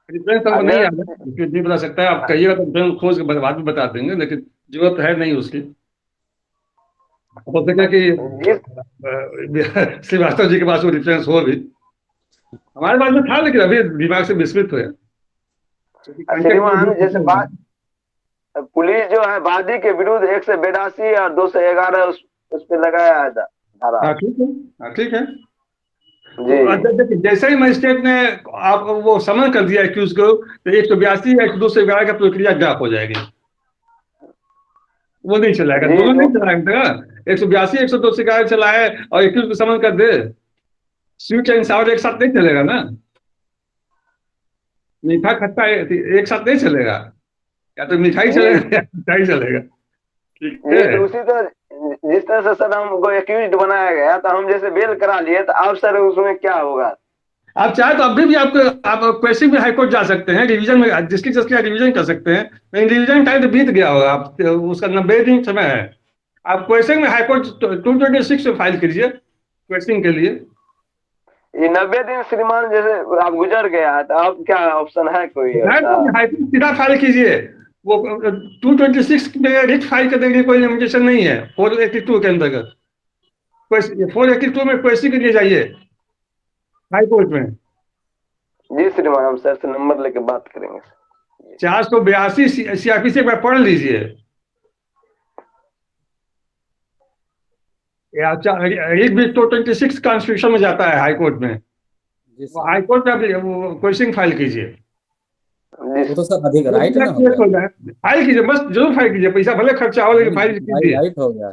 डिफरेंस हमको नहीं याद है, नहीं बता सकता है। आप कहिएगा तो डिफरेंस खोज के बाद में बता देंगे, लेकिन जरूरत है नहीं उसकी। हो सके कि श्रीवास्तव जी के पास वो डिफरेंस हो भी, हमारे पास में था लेकिन अभी दिमाग से विस्मृत हुए। जैसे बात पुलिस जो है वादी के विरुद्ध 182 और 211 उस पे लगाया है धारा। ठीक है। तो जैसे ही मजिस्ट्रेट ने आप वो समन कर दिया एक्यूज को, तो 182 या 211 का प्रक्रिया ड्रॉप हो जाएगी, वो नहीं चलाएगा, दोनों नहीं चलाएगा। 182 102 चलाए और एक्यूज को समन कर दे, स्वीट एंड सावर एक साथ नहीं चलेगा ना, मीठा खट्टा एक साथ नहीं चलेगा, या तो मिठाई चलेगा या मिठाई चलेगा, ठीक है। उसी तरह जिस तरह से सर हमको एक्यूज्ड बनाया गया, तो हम जैसे बेल करा लिए, तो अब सर उसमें क्या होगा? आप चाहे तो अभी भी आप क्वेश्चन में हाईकोर्ट जा सकते हैं, रिवीजन में डिस्ट्रिक्ट जज का रिवीजन कर सकते हैं, लेकिन रिवीजन टाइम तो बीत गया होगा, आप उसका 90 दिन समय है। आप क्वेश्चन में हाईकोर्ट 226 में फाइल कीजिए क्वेश्चन के लिए। ये 90 दिन श्रीमान जैसे आप गुजर गया है, तो अब क्या ऑप्शन है कोई? हाईकोर्ट सीधा फाइल कीजिए, वो 226 में रिट फाइल करने के लिए कोई लिमिटेशन नहीं है। 482 के अंतर्गत 482 में क्वेश्चन के लिए जाइए हाई कोर्ट में। जी श्रीमान, हम सर से नंबर लेके बात करेंगे। 482 सीआरपी से एक बार पढ़ लीजिए, रिट भी 226 कॉन्स्टिट्यूशन में जाता है हाई कोर्ट में। हाई कोर्ट में क्वेश्चन फाइल कीजिए, वो तो सर अधिक राइट ना हो गया। फाइल कीजिए, बस जरूर फाइल कीजिए, पैसा भले खर्चा हो लेकिन फाइल कीजिए। राइट हो गया,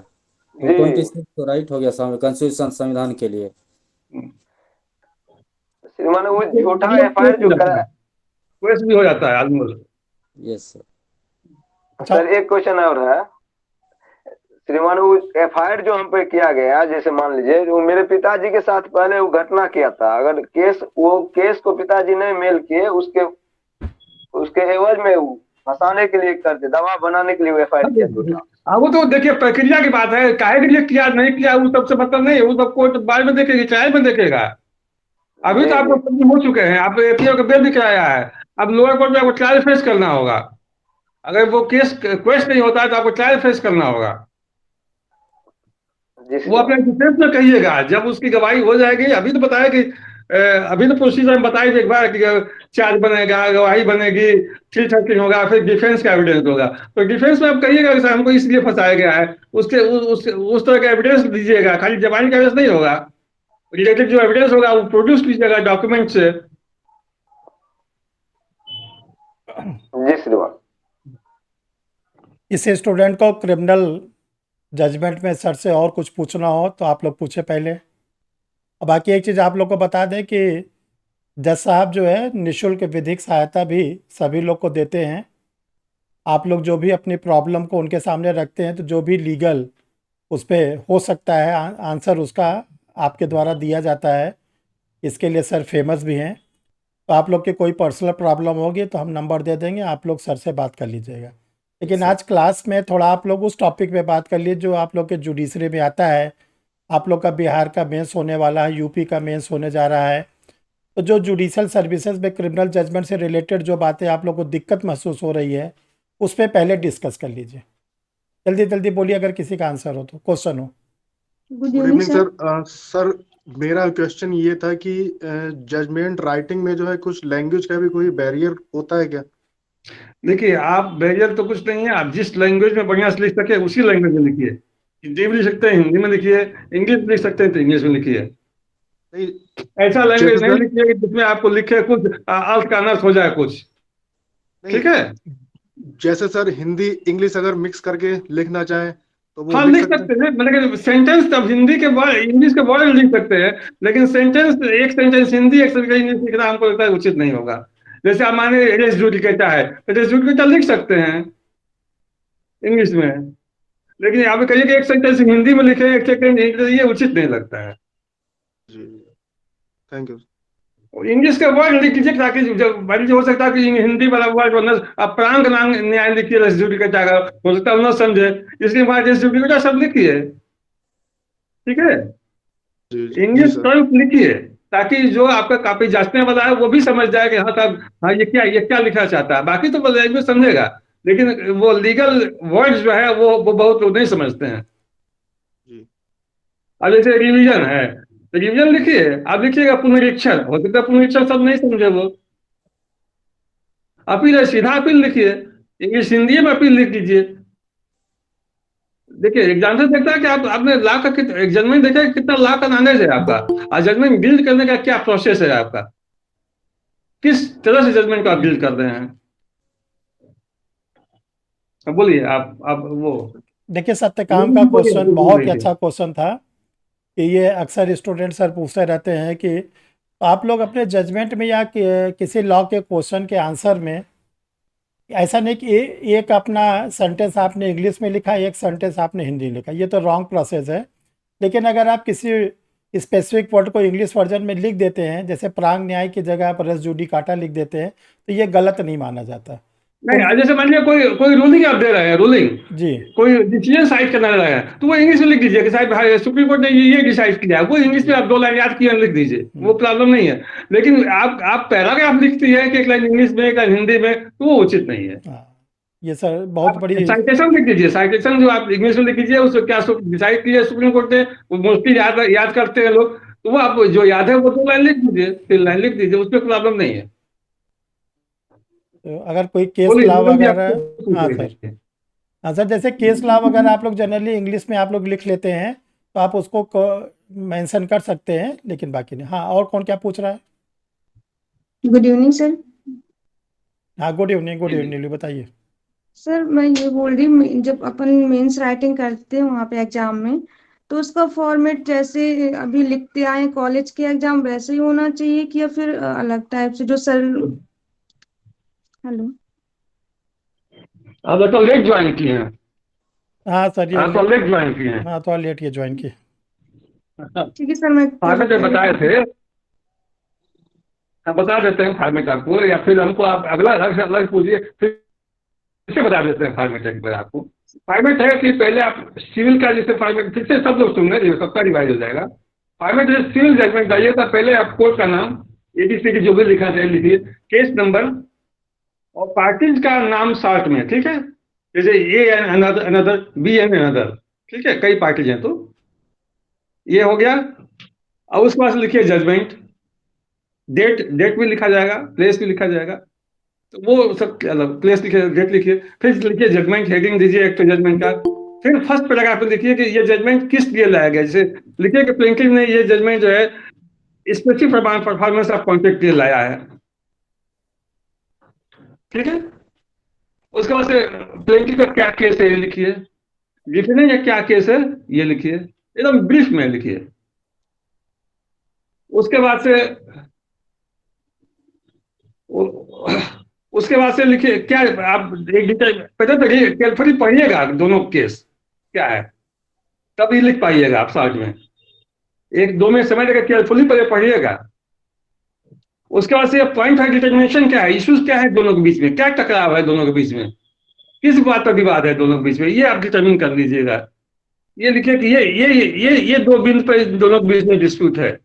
26 तो राइट हो गया कॉन्स्टिट्यूशन संविधान के लिए। श्रीमान वो झूठा एफआईआर जो करा केस भी हो जाता है ऑलमोस्ट। Yes sir. सर एक क्वेश्चन और है श्रीमान, वो एफआईआर जो हम पे किया गया, जैसे मान लीजिए वो मेरे पिताजी के साथ पहले वो घटना किया था, अगर केस को पिताजी ने मेल किए, उसके एवज में वो फंसाने के लिए करते, दवा बनाने के लिए वो एफआईआर किया। वो तो देखिए प्रक्रिया की बात है, काहे के लिए किया नहीं किया वो सबसे मतलब नहीं है, वो सब कोर्ट बाद में देखेगी, ट्रायल में देखेगा। अभी तो आपको हो चुके हैं, आप एपीओ का बेल भी कराया है, अब लोअर कोर्ट में आपको ट्रायल फेस करना होगा। अगर वो केस क्वेश्चन नहीं होता है तो आपको ट्रायल फेस करना होगा। जी वो अपने डिफेंस में कहिएगा जब उसकी गवाही हो जाएगी। अभी तो बताया कि अभी तो प्रोसीजर में बताया एक बार कि चार्ज बनेगा, गवाही बनेगी, 330 होगा, फिर डिफेंस का एविडेंस होगा। तो डिफेंस में आप कहिएगा कि सर हमको इसलिए फंसाया गया है, उसके उस तरह का एविडेंस दीजिएगा, खाली जबानी का एविडेंस नहीं होगा। रिलेटेड जो एविडेंस होगा वो प्रोड्यूस कीजिएगा डॉक्यूमेंट से। जी श्रीमान। इस स्टूडेंट को क्रिमिनल जजमेंट में सर से और कुछ पूछना हो तो आप लोग पूछे पहले। और बाकी एक चीज़ आप लोग को बता दें कि जज साहब जो है निःशुल्क विधिक सहायता भी सभी लोग को देते हैं। आप लोग जो भी अपनी प्रॉब्लम को उनके सामने रखते हैं तो जो भी लीगल उस पर हो सकता है आंसर उसका आपके द्वारा दिया जाता है। इसके लिए सर फेमस भी हैं। तो आप लोग की कोई पर्सनल प्रॉब्लम होगी तो हम नंबर दे देंगे, आप लोग सर से बात कर लीजिएगा। लेकिन आज क्लास में थोड़ा आप लोग उस टॉपिक पे बात कर लीजिए जो आप लोग के जुडिशरी में आता है। आप लोग का बिहार का मेंस होने वाला है, यूपी का मेंस होने जा रहा है। तो जो जुडिशल सर्विसेज में क्रिमिनल जजमेंट से रिलेटेड जो बातें आप लोग को दिक्कत महसूस हो रही है उस पर पहले डिस्कस कर लीजिए। जल्दी जल्दी बोलिए अगर किसी का आंसर हो तो, क्वेश्चन हो। Good good evening evening sir. Sir मेरा क्वेश्चन ये था कि जजमेंट राइटिंग में जो है कुछ लैंग्वेज का भी कोई बैरियर होता है क्या? देखिए, आप बैरियर तो कुछ नहीं है, आप जिस लैंग्वेज में बढ़िया से लिख सके उसी लैंग्वेज में लिखिए। हिंदी में लिख सकते हैं हिंदी में लिखिए, इंग्लिश में लिख सकते हैं तो इंग्लिश में लिखिए। नहीं, ऐसा लैंग्वेज जैसे नहीं सर लिखिए कि जिसमें आपको लिखे कुछ अर्थ का अनर्थ हो जाए कुछ। ठीक नहीं, है, जैसे सर हिंदी इंग्लिश अगर मिक्स करके लिखना चाहे तो वो हाँ लिख लिख सकते हैं? सकते हैं, मतलब सेंटेंस तब हिंदी के वर्ड इंग्लिश के वर्ड लिख सकते हैं, लेकिन सेंटेंस एक सेंटेंस हिंदी एक सेंटेंस इंग्लिश लिखना हमको लगता है उचित नहीं होगा। जैसे आप माने रेस जुडिकेटा है, रेस जुडिकेटा लिख सकते हैं इंग्लिश में, लेकिन आप कहिए कि एक सेंटेंस हिंदी में लिखे एक सेंटेंस इंग्लिश, ये उचित नहीं लगता है। जी, थैंक यू। इंग्लिश के वर्ड लिख लीजिए ताकि जब मान लीजिए हो सकता है कि हिंदी वाला वर्ड वरना आप प्रांग नाम न्याय लिखिए रेस जुडिकेटा का, हो सकता है वो न समझे, इसलिए वहां रेस जुडिकेटा सब लिखिए। ठीक है, जी जी इंग्लिश सर। टर्म्स लिखिए ताकि जो आपका कॉपी जांचने वाला है वो भी समझ जाए कि हाँ साहब, हाँ ये क्या लिखना चाहता है। बाकी तो लैंग्वेज समझेगा, लेकिन वो लीगल वर्ड्स जो है वो बहुत लोग नहीं समझते हैं। जी अब जैसे रिवीजन है तो रिवीजन लिखिए, आप लिखिएगा पुनरीक्षण, हो सकता है पुनरीक्षण सब नहीं समझे वो। अपील है, सीधा अपील लिखिए, इंग्लिश हिंदी में अपील लिख लीजिए। देखिए एग्जाम से देखता है कि आपने लॉ का जजमेंट देखा कि कितना लॉ का नॉलेज है आपका, और जजमेंट बिल्ड करने का क्या प्रोसेस है आपका, किस तरह से जजमेंट को आप बिल्ड कर रहे हैं। अब बोलिए आप वो देखिए सत्यकाम का बोलिए, क्वेश्चन बोलिए, बहुत ही बोलिए। अच्छा क्वेश्चन था कि ये अक्सर स्टूडेंट सर पूछते रहते हैं कि आप लोग अपने जजमेंट में या किसी लॉ के क्वेश्चन के आंसर में ऐसा नहीं कि एक अपना सेंटेंस आपने इंग्लिश में लिखा, एक सेंटेंस आपने हिंदी में लिखा, ये तो रॉन्ग प्रोसेस है। लेकिन अगर आप किसी स्पेसिफिक वर्ड को इंग्लिश वर्जन में लिख देते हैं, जैसे प्रांग न्याय की जगह आप रेस जुडिकाटा लिख देते हैं, तो ये गलत नहीं माना जाता। नहीं, आज जैसे मान लीजिए कोई रूलिंग आप दे रहे हैं, रूलिंग जी कोई डिसीजन साइड करना रहे हैं, तो वो इंग्लिश में लिख दीजिए कि साहब सुप्रीम कोर्ट ने ये डिसाइड किया है, वो इंग्लिश में आप 2 लाइन याद किए लिख दीजिए, वो प्रॉब्लम नहीं है। लेकिन आप पैराग्राफ लिखती है कि एक लाइन इंग्लिश में एक लाइन हिंदी में, तो वो उचित नहीं है। हाँ, ये सर बहुत बड़ी साइटेशन लिख दीजिए, साइटेशन जो आप इंग्लिश में लिख दीजिए उसको क्या डिसाइड किया सुप्रीम कोर्ट ने, वो मोस्टली याद करते हैं लोग, तो वो आप जो याद है वो 2 लाइन लिख दीजिए, 3 लाइन लिख दीजिए, उसमें प्रॉब्लम नहीं है। तो अगर कोई केस बोलिए, लॉ मतलब वगैरह, आपको हाँ सर, हाँ सर, जैसे केस लॉ वगैरह आप लोग जनरली इंग्लिश में आप लोग लिख लेते हैं तो आप उसको मेंशन कर सकते हैं, लेकिन बाकी नहीं। हाँ, और कौन क्या पूछ रहा है? Good evening sir. हाँ, गुड इवनिंग बताइए। सर मैं ये बोल रही हूँ, जब अपन मेंस राइटिंग करते हैं वहाँ पे एग्जाम में, तो उसका फॉर्मेट जैसे अभी लिखते आए कॉलेज के एग्जाम वैसे ही होना चाहिए कि या फिर अलग टाइप से जो सर। हेलो। आप तो लेट ज्वाइन किए हैं। हाँ सर, आप तो लेट ज्वाइन किए हैं। हाँ तो लेट ये ज्वाइन किए। ठीक है सर, मैं फॉर्मेट में बताए थे, हम बता देते हैं फॉर्मेट आपको, या फिर हमको आप अगला अलग पूछिए, फिर से बता देते हैं फॉर्मेट एक बार आपको। फॉर्मेट है कि पहले आप सिविल का जैसे फॉर्मेट, फिर से सब लोग सुन रहे हैं, सबका रिवाइज हो जाएगा। फॉर्मेट जैसे सिविल जजमेंट चाहिए था, पहले आप कोर्ट का नाम ABCD जो भी लिखा चाहिए लिखिए, केस नंबर और पार्टीज का नाम शॉर्ट में, ठीक है, जैसे A and another, B and another, ठीक है, कई पार्टीज हैं तो ये हो गया। अब उसके बाद लिखिए जजमेंट, डेट भी लिखा जाएगा, प्लेस भी लिखा जाएगा, तो वो सब अलग, प्लेस लिखिए, डेट लिखिए, फिर लिखिए जजमेंट, हेडिंग दीजिए एक तो जजमेंट का। फिर फर्स्ट पैराग्राफ में लिखिए कि ये जजमेंट किस लिए लाया गया, जैसे लिखिए कि प्लेंटिफ ने ये जजमेंट जो है स्पेसिफिक परफॉर्मेंस ऑफ कॉन्ट्रैक्ट के लिए लाया है। ठीक है, उसके बाद से प्लेंटिफ का क्या केस है ये लिखिए, डिफेंडेंट का क्या केस है ये लिखिए, एकदम ब्रीफ में लिखिए। उसके बाद से उसके बाद से लिखिए क्या, आप एक डिटेल पहले तो केयरफुली पढ़िएगा दोनों केस क्या है, तब ही लिख पाइएगा आप शॉर्ट में, एक दो में समझ लेकर केयरफुली पहले पढ़िएगा। उसके बाद से पॉइंट ऑफ डिटर्मिनेशन क्या है, इश्यूज क्या है दोनों के बीच में, क्या टकराव है दोनों के बीच में, किस बात पर विवाद है दोनों के बीच में, ये आप डिटर्मिन कर लीजिएगा। ये लिखिए कि ये दो बिंदु पर दोनों के बीच में डिस्प्यूट है,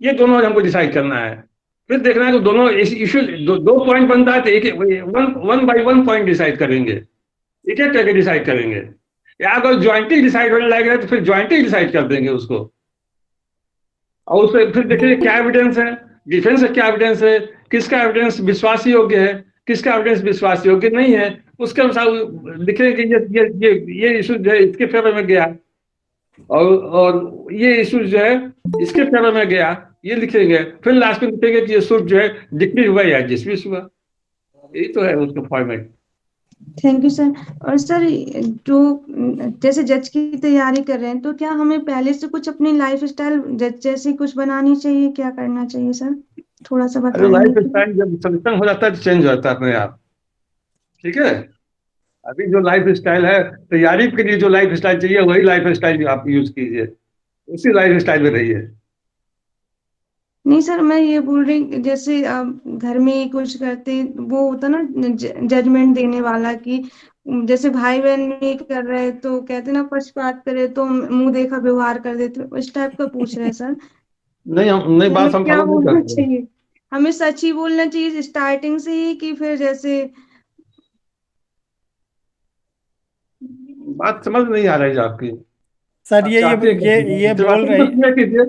ये दोनों हमको डिसाइड करना है। फिर देखना है तो दोनों इश्यू दो पॉइंट बनता है तो एक one by one point decide करेंगे, एक एक करके डिसाइड करेंगे, या अगर ज्वाइंटली डिसाइड होने लगेगा तो फिर ज्वाइंटली डिसाइड कर देंगे उसको। और उससे फिर देखिए क्या एविडेंस है, डिफेंस का क्या एविडेंस है, किसका एविडेंस विश्वास योग्य है, किसका एविडेंस विश्वास योग्य नहीं है, उसके अनुसार लिखेंगे कि ये इशू जो है इसके फेवर में गया, और ये इशू जो है इसके फेवर में गया, ये लिखेंगे। फिर लास्ट में लिखेंगे कि ये सूट जो है डिक्लेयर हुआ या डिसमिस हुआ। यही तो है उसका फॉर्मेट। Thank you sir. और सर जो जैसे जज की तैयारी कर रहे हैं तो क्या हमें पहले से कुछ अपनी लाइफ स्टाइल जज जैसी कुछ बनानी चाहिए, क्या करना चाहिए सर, थोड़ा सा अरे लाइफ बताएंगे? स्टाइल जब सिलेक्शन हो जाता है तो चेंज हो जाता है अपने आप। ठीक है, अभी जो लाइफ स्टाइल है, तैयारी के लिए जो लाइफ स्टाइल चाहिए वही लाइफ स्टाइल आप यूज कीजिए, उसी लाइफ स्टाइल में रहिए। नहीं सर, मैं ये बोल रही जैसे आप घर में ही कुछ करते वो होता ना जजमेंट देने वाला कि जैसे भाई बहन में कर रहे तो कहते ना पक्षपात करे तो मुंह देखा व्यवहार कर देते, उस टाइप का पूछ रहे हैं सर नहीं, हम नहीं, कि बात हमें हम क्या फॉलो नहीं बोलना करते। चाहिए, हमें सच ही बोलना चाहिए स्टार्टिंग से ही कि फिर जैसे? बात समझ नहीं आ रही है आपकी, सर आप ये चाहते हैं ये कि बोल बात रही, क्लियर कीजिए।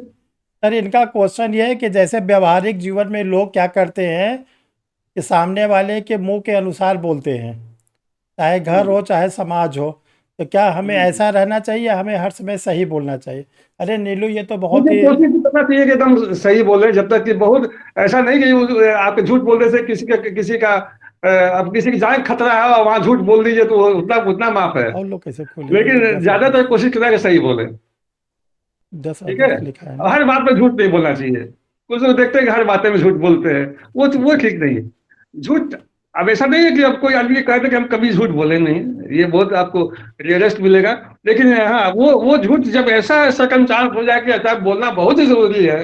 सर इनका क्वेश्चन ये है कि जैसे व्यवहारिक जीवन में लोग क्या करते हैं कि सामने वाले के मुंह के अनुसार बोलते हैं, चाहे घर हो चाहे समाज हो, तो क्या हमें ऐसा रहना चाहिए, हमें हर समय सही बोलना चाहिए? अरे नीलू ये तो बहुत मुझे ही कोशिश करना चाहिए कि एकदम सही बोले, जब तक कि बहुत ऐसा नहीं कि आपके झूठ बोलने से किसी का अब किसी की जान खतरा है और वहां झूठ बोल दीजिए तो उतना उतना माफ है, और लोग कैसे खोलेंगे? लेकिन ज्यादातर कोशिश करना है कि सही बोले। 10 ठीक है, अगस्त लिखा है ना। हर बात में झूठ नहीं बोलना चाहिए। कुछ लोग देखते हैं कि हर बातें में झूठ बोलते हैं, वो ठीक नहीं है। झूठ, अब ऐसा नहीं है कि अब कोई आदमी कहते कि हम कभी झूठ बोले नहीं, ये बहुत आपको रियलिस्ट मिलेगा, लेकिन हाँ वो झूठ जब ऐसा सर्कमस्टांस हो जाए कि अच्छा बोलना बहुत ही जरूरी है,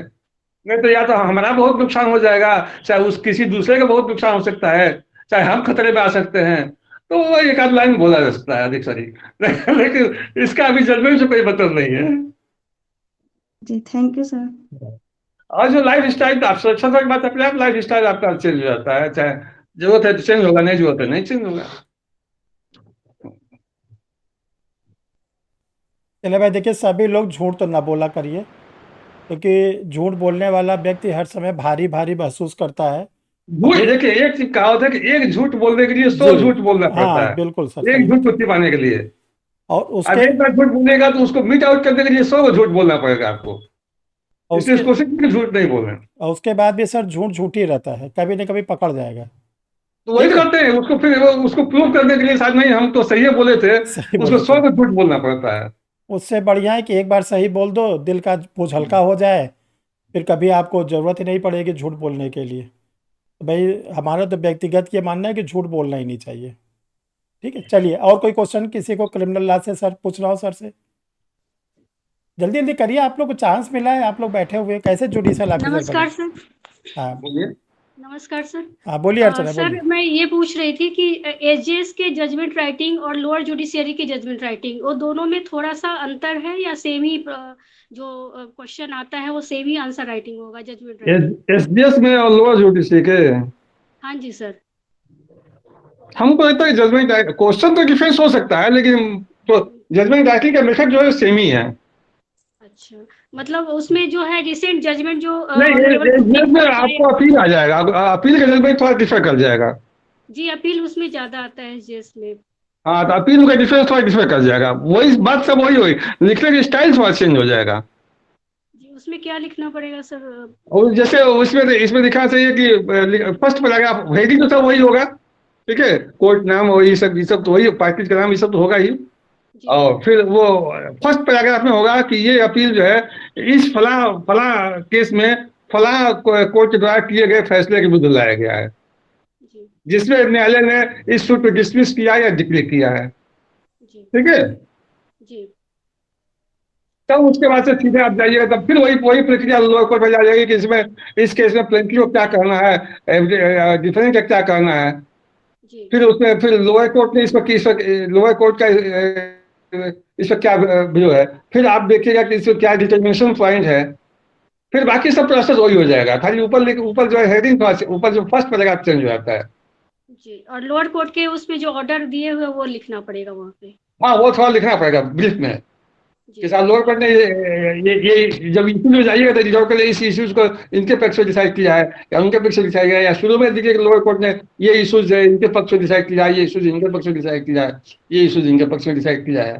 नहीं तो या तो हमारा बहुत नुकसान हो जाएगा, चाहे उस किसी दूसरे का बहुत नुकसान हो सकता है, चाहे हम खतरे में आ सकते हैं, तो वो एक आध लाइन बोला जा सकता है अधिक सारी लेकिन इसका अभी जजमेंट से कोई मतलब नहीं है। जी थैंक यू सर। और जो लाइफ स्टाइल, आप सुरक्षा की बात, अपने आप लाइफ स्टाइल आपका चेंज हो जाता है, चाहे जरूरत है तो चेंज होगा, नहीं जरूरत है नहीं चेंज होगा। चले भाई देखिए, सभी लोग झूठ तो ना बोला करिए, क्योंकि झूठ बोलने वाला व्यक्ति हर समय भारी भारी महसूस करता है। झूठ, देखिए एक चीज कहावत है कि एक झूठ बोलने के लिए 100 जी झूठ बोलना पड़ता हाँ है, बिल्कुल सर, एक सही। झूठ को छिपाने के लिए। और अब उसके एक बार झूठ बोलेगा तो उसको मीट आउट करने के लिए 100 झूठ बोलना पड़ेगा आपको, और इसलिए उसके कोशिश करिए झूठ नहीं बोलें। और उसके बाद भी सर झूठ झूठ ही रहता है, कभी न कभी पकड़ जाएगा। तो वही ठीक है, करते हैं उसको, फिर उसको प्रूव करने के लिए शायद नहीं हम तो सही बोले थे, सही उसको बोले 100 थे। को झूठ बोलना पड़ता है। उससे बढ़िया है कि एक बार सही बोल दो, दिल का बोझ हल्का हो जाए, फिर कभी आपको ज़रूरत ही नहीं पड़ेगी झूठ बोलने के लिए। तो भाई हमारा तो व्यक्तिगत ये मानना है कि झूठ बोलना ही नहीं चाहिए। ठीक है, चलिए और कोई क्वेश्चन किसी को क्रिमिनल लॉ से सर पूछ रहा हो सर से? जल्दी जल्दी करिए, आप लोग को चांस मिला है, आप लोग बैठे हुए हैं, कैसे जुडिशियल ऑफिसर बने? नमस्कार सर। हाँ बोलिए। नमस्कार सर। हाँ बोलिए अर्चना, सर बोलिए। मैं ये पूछ रही थी कि एसजेएस के जजमेंट राइटिंग और लोअर जुडिशियरी की जजमेंट राइटिंग, वो दोनों में थोड़ा सा अंतर है या सेम ही जो क्वेश्चन आता है वो सेम ही आंसर राइटिंग होगा जजमेंट राइटिंग? एसडीएस में और लोअर जुडिशरी के, हाँ जी सर। हमको लगता है जजमेंट क्वेश्चन तो डिफरेंस हो सकता है, लेकिन तो जजमेंट राइटिंग का मेथड जो है सेम ही है। अच्छा, मतलब उसमें जो है रिसेंट जजमेंट जो नहीं, ऑनरेबल सुप्रीम में कोर्ट का आपको अपील आ जाएगा, अपील का जजमेंट थोड़ा डिफर कर जाएगा। जी, अपील उसमें ज्यादा आता है एसजीएस में। हाँ, तो अपील का डिफरेंस थोड़ा डिफर कर जाएगा, वही बात सब वही होगी, लिखने की स्टाइल थोड़ा चेंज हो जाएगा। जी, उसमें क्या लिखना पड़ेगा सर? और जैसे उसमें इसमें दिखाना चाहिए कि फर्स्ट पैराग्राफ हेडिंग तो सब वही होगा, ठीक है, कोर्ट नाम और ये सब तो वही, पार्टी का नाम ये सब तो होगा ही। जी, और फिर वो फर्स्ट पैराग्राफ में होगा कि ये अपील जो है इस फला फला केस में फला कोर्ट के द्वारा किए गए फैसले के विरुद्ध लाया गया है, जी, जिसमें न्यायालय ने इस सूट को डिसमिस किया या डिक्लेयर किया है, जी, ठीक है। जी, तब उसके बाद से सीधे आप जाइएगा, तब फिर वही प्रक्रिया लोअर कोर्ट में जाएगी कि इसमें इस केस में प्लेंटिफ को क्या करना है, डिफेंडेंट का क्या करना है। जी, फिर उसमें फिर लोअर कोर्ट ने लोअर कोर्ट का इस पर क्या व्यू है, फिर आप देखिएगा कि इसमें क्या डिटर्मिनेशन पॉइंट है, फिर बाकी सब प्रोसेस वही हो जाएगा, खाली ऊपर जो है हेडिंग, ऊपर जो फर्स्ट पैराग्राफ चेंज हो जाता है। जी, और लोअर कोर्ट के उसमें जो ऑर्डर दिए हुए वो लिखना पड़ेगा वहाँ पे। हाँ, वो थोड़ा लिखना पड़ेगा ब्रीफ में जी, कि साहब लोअर कोर्ट ने ये जब इशू में जाइएगा तो लोअर कोर्ट ने इस इश्यूज को इनके पक्ष से डिसाइड किया है या उनके पक्ष से डिसाइड किया है, या शुरू में देखिए कि लोअर कोर्ट ने ये इश्यूज है इनके पक्ष से डिसाइड किया है, ये इश्यूज इनके पक्ष से डिसाइड किया है, ये इश्यूज इनके पक्ष में डिसाइड किया है।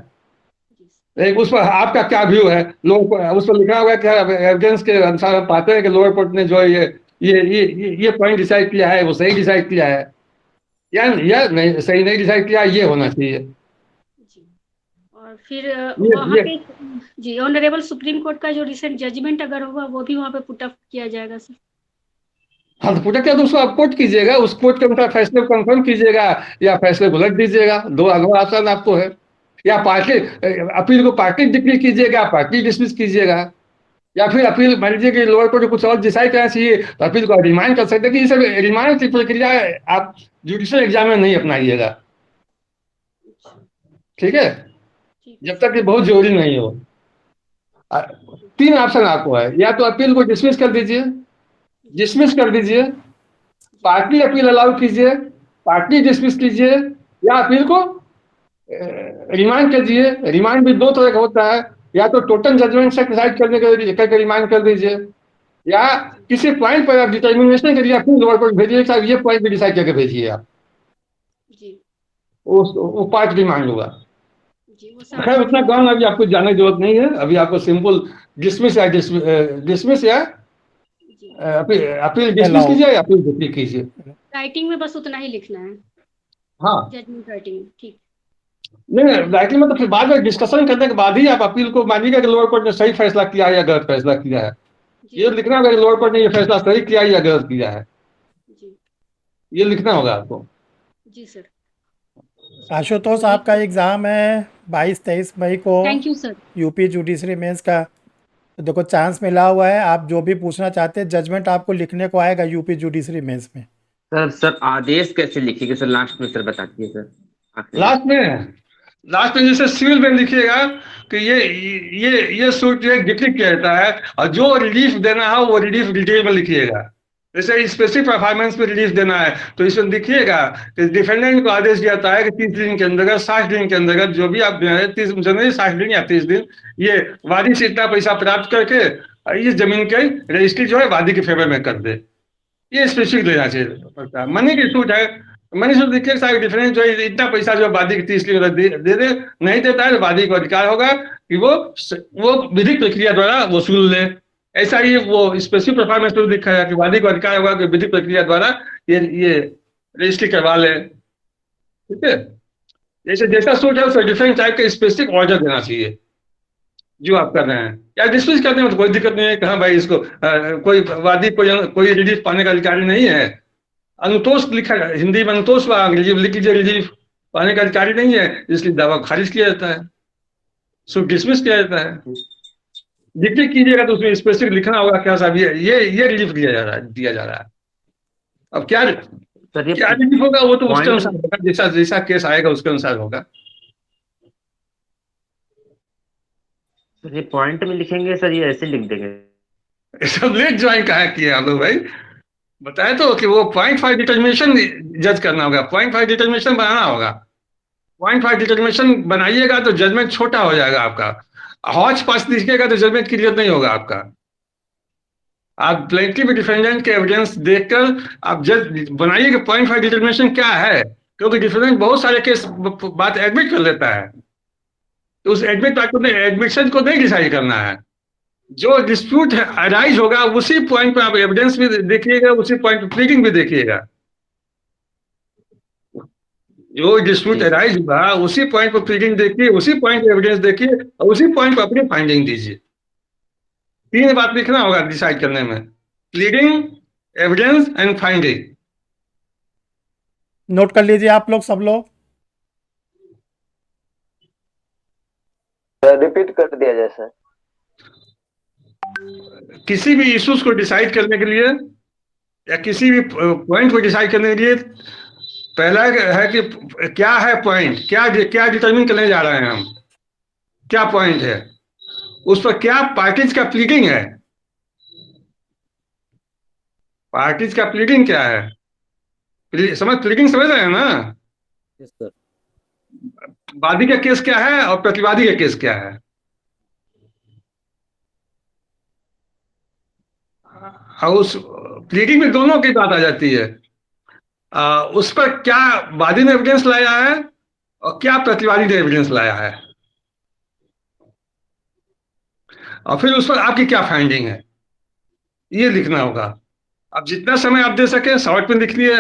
जी, उस पर आपका क्या व्यू है, लोगों उस पर लिखा हुआ है कि एविडेंस के अनुसार हम पाते हैं कि लोअर कोर्ट ने जो ये पॉइंट डिसाइड किया है वो सही डिसाइड किया है या नहीं, सही नहीं डिसाइड किया, ये होना चाहिए। जी, और फिर वहाँ पे जी ऑनरेबल सुप्रीम कोर्ट का जो रिसेंट जजमेंट अगर होगा वो भी वहाँ पे पुट अप किया जाएगा सर। हाँ, तो पुटअप किया तो उसको आप कोर्ट कीजिएगा, उस कोर्ट के अनुसार फैसले को कंफर्म कीजिएगा या फैसले को उलट दीजिएगा, दो आसान आपको है। या पार्टी अपील को पार्टी डिक्लेयर कीजिएगा, पार्टी डिसमिस कीजिएगा, या फिर अपील मान लीजिए कि लोअर कोर्ट कुछ और डिसाइड करना चाहिए तो अपील को रिमांड कर सकते हैं कि ये सब रिमांड की प्रक्रिया आप जुडिशियल एग्जाम में नहीं अपनाइएगा, ठीक है, जब तक ये बहुत जरूरी नहीं हो। 3 ऑप्शन आपको है, या तो अपील को डिसमिस कर दीजिए, पार्टी अपील अलाउ कीजिए, पार्टी डिसमिस कीजिए, या अपील को रिमांड कर दीजिए। रिमांड भी 2 तरह का होता है, या तो टोटल जजमेंट से डिसाइड करने के रिमांड कर दीजिए, या किसी पॉइंट पर आप डिटर्मिनेशन के लिए अपनी लोअर कोर्ट भेजिए साहब ये पॉइंट भी डिसाइड करके भेजिए आप, जी, वो पार्ट रिमांड होगा। जी, वो सब खैर उतना काम अभी आपको जानने की जरूरत नहीं है, अभी आपको सिंपल डिसमिस या जी, अपील डिसमिस कीजिए या अपील डिक्लेयर कीजिए। राइटिंग में बस उतना ही लिखना है, हाँ, जजमेंट राइटिंग में, ठीक। नहीं राइटिंग में तो फिर बाद में डिस्कशन करने के बाद ही आप अपील को मानिएगा कि लोअर कोर्ट ने सही फैसला किया है या गलत फैसला किया है, जी, ये लिखना होगा कि लोअर कोर्ट ने ये फैसला सही किया है या गलत किया है, जी, ये लिखना होगा आपको। जी सर। आशुतोष, आपका एग्ज़ाम है 22-23 मई को, thank you sir. UP judiciary mains का। तो देखो चांस मिला हुआ है, आप जो भी पूछना चाहते हैं जजमेंट आपको लिखने को आएगा यूपी जुडिशरी मेंस में। सर आदेश कैसे लिखेंगे सर, लास्ट में सर बता दीजिए सर आखिरी में। लास्ट में जैसे सिविल में लिखिएगा कि ये सूट जो है डिक्लेयर किया जाता है और जो रिलीफ देना है वो रिलीफ डिटेल में लिखिएगा। जैसे स्पेसिफिक परफॉर्मेंस पे रिलीफ देना है तो इसमें लिखिएगा कि डिफेंडेंट को आदेश दिया जाता है कि 30 दिन के अंतर्गत 60 दिन के अंतर्गत जो भी आप 30 जनवरी 60 दिन या 30 दिन ये वादी से इतना पैसा प्राप्त करके इस जमीन के रजिस्ट्री जो है वादी के फेवर में कर दे, ये स्पेसिफिक लेना चाहिए। मनी की सूट है, मनी सूट देखिए सारे डिफरेंस जो है इतना पैसा जो वादी की 30 दिन दे दे, नहीं देता है तो वादी को अधिकार होगा कि वो विधिक प्रक्रिया द्वारा वसूल ले। ऐसा ही वो स्पेसिफिक परफॉर्मेंस में लिखा है कि वादी को अधिकार होगा कि विधिक प्रक्रिया द्वारा ये रजिस्ट्री करवा ले, ठीक है। जैसे जैसा सूट है उसका डिफरेंट टाइप का स्पेसिफिक ऑर्डर देना चाहिए जो आप कर रहे हैं, या डिस्मिस करने में तो कोई दिक्कत नहीं है। कहाँ भाई इसको कोई वादी कोई रिलीफ पाने का अधिकारी नहीं है, अनुतोष लिखा हिंदी में अनुतोष रिलीफ लिख लीजिए, रिलीफ पाने का अधिकारी नहीं है इसलिए दावा खारिज किया जाता है, सो डिसमिस किया जाता है। डिक्लेयर कीजिएगा तो उसमें स्पेसिफिक लिखना होगा क्या साहब ये रिलीफ दिया जा रहा है। अब क्या रिलीफ होगा वो तो उसके अनुसार होगा, जैसा केस आएगा उसके अनुसार होगा। सर ये पॉइंट में लिखेंगे सर, ये ऐसे लिख देंगे? सब लेट ज्वाइन कहा किए आप लोग भाई, बताए तो कि वो 0.5 डिटर्मिनेशन जज करना होगा, 0.5 डिटर्मिनेशन बनाना होगा। 0.5 डिटर्मिनेशन बनाइएगा तो जजमेंट छोटा हो जाएगा आपका, हौच पास लिखिएगा तो जजमेंट क्लियर नहीं होगा आपका। आप प्लेंटिव डिफेंडेंट के एविडेंस देखकर आप जज बनाइए कि पॉइंट फाइव डिटर्मिनेशन क्या है, क्योंकि डिफेंडेंट बहुत सारे केस बात एडमिट कर लेता है, तो उस एडमिशन को नहीं डिसाइड करना है। जो डिस्प्यूट अराइज होगा उसी पॉइंट पर आप एविडेंस भी देखिएगा, उसी पॉइंट पर प्लीडिंग भी देखिएगा। जो डिस्प्यूट अराइज होगा उसी पॉइंट पर प्लीडिंग देखिए, उसी पॉइंट पर एविडेंस देखिए और उसी पॉइंट पर अपनी फाइंडिंग दीजिए। तीन बात लिखना होगा डिसाइड करने में, pleading, evidence and finding. Note कर लीजिए आप लोग, सब लोग। रिपीट कर दिया जाए सर। किसी भी इश्यूज को डिसाइड करने के लिए या किसी भी पॉइंट को डिसाइड करने के लिए पहला है कि क्या है पॉइंट, क्या डिटरमिन करने जा रहे हैं हम, क्या पॉइंट है, उस पर क्या पार्टीज का प्लीडिंग है, पार्टीज का प्लीडिंग क्या है, प्लीडिंग समझ रहे हैं ना। Yes sir. वादी का केस क्या है और प्रतिवादी का केस क्या है, और उस प्लीडिंग में दोनों की बात आ जाती है। उस पर क्या वादी ने एविडेंस लाया है और क्या प्रतिवादी ने एविडेंस लाया है, और फिर उस पर आपकी क्या फाइंडिंग है, ये लिखना होगा। अब जितना समय आप दे सके शॉर्ट में लिख लिए।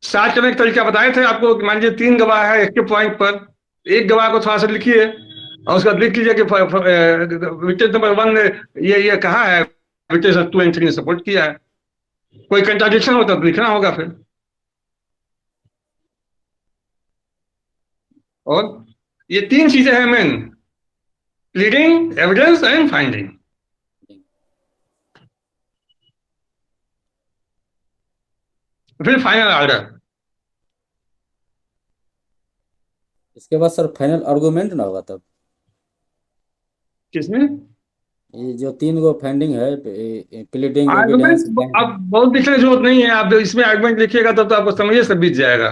7 करने का तरीका बताए थे आपको, मान लीजिए 3 गवाह है एक के पॉइंट पर, एक गवाह को थोड़ा सा लिखिए और उसका लिख लीजिए कि विटनेस नंबर 1 ने ये कहा है, विटनेस 2 एंड 3 ने सपोर्ट किया है। कोई कंट्राडिक्शन होता तो लिखना होगा फिर। और ये 3 चीजें हैं main, pleading, evidence and finding. फिर फाइनल ऑर्डर। इसके बाद सर फाइनल आर्गुमेंट ना होगा तब। किसमें? ये जो 3 गो फाइंडिंग है, प्लीडिंग, आर्गुमेंट एविडेंस, अब बहुत लिखने की जरूरत नहीं है, आप इसमें आर्गुमेंट लिखिएगा तब तो आपको समझिए सब बीत जाएगा।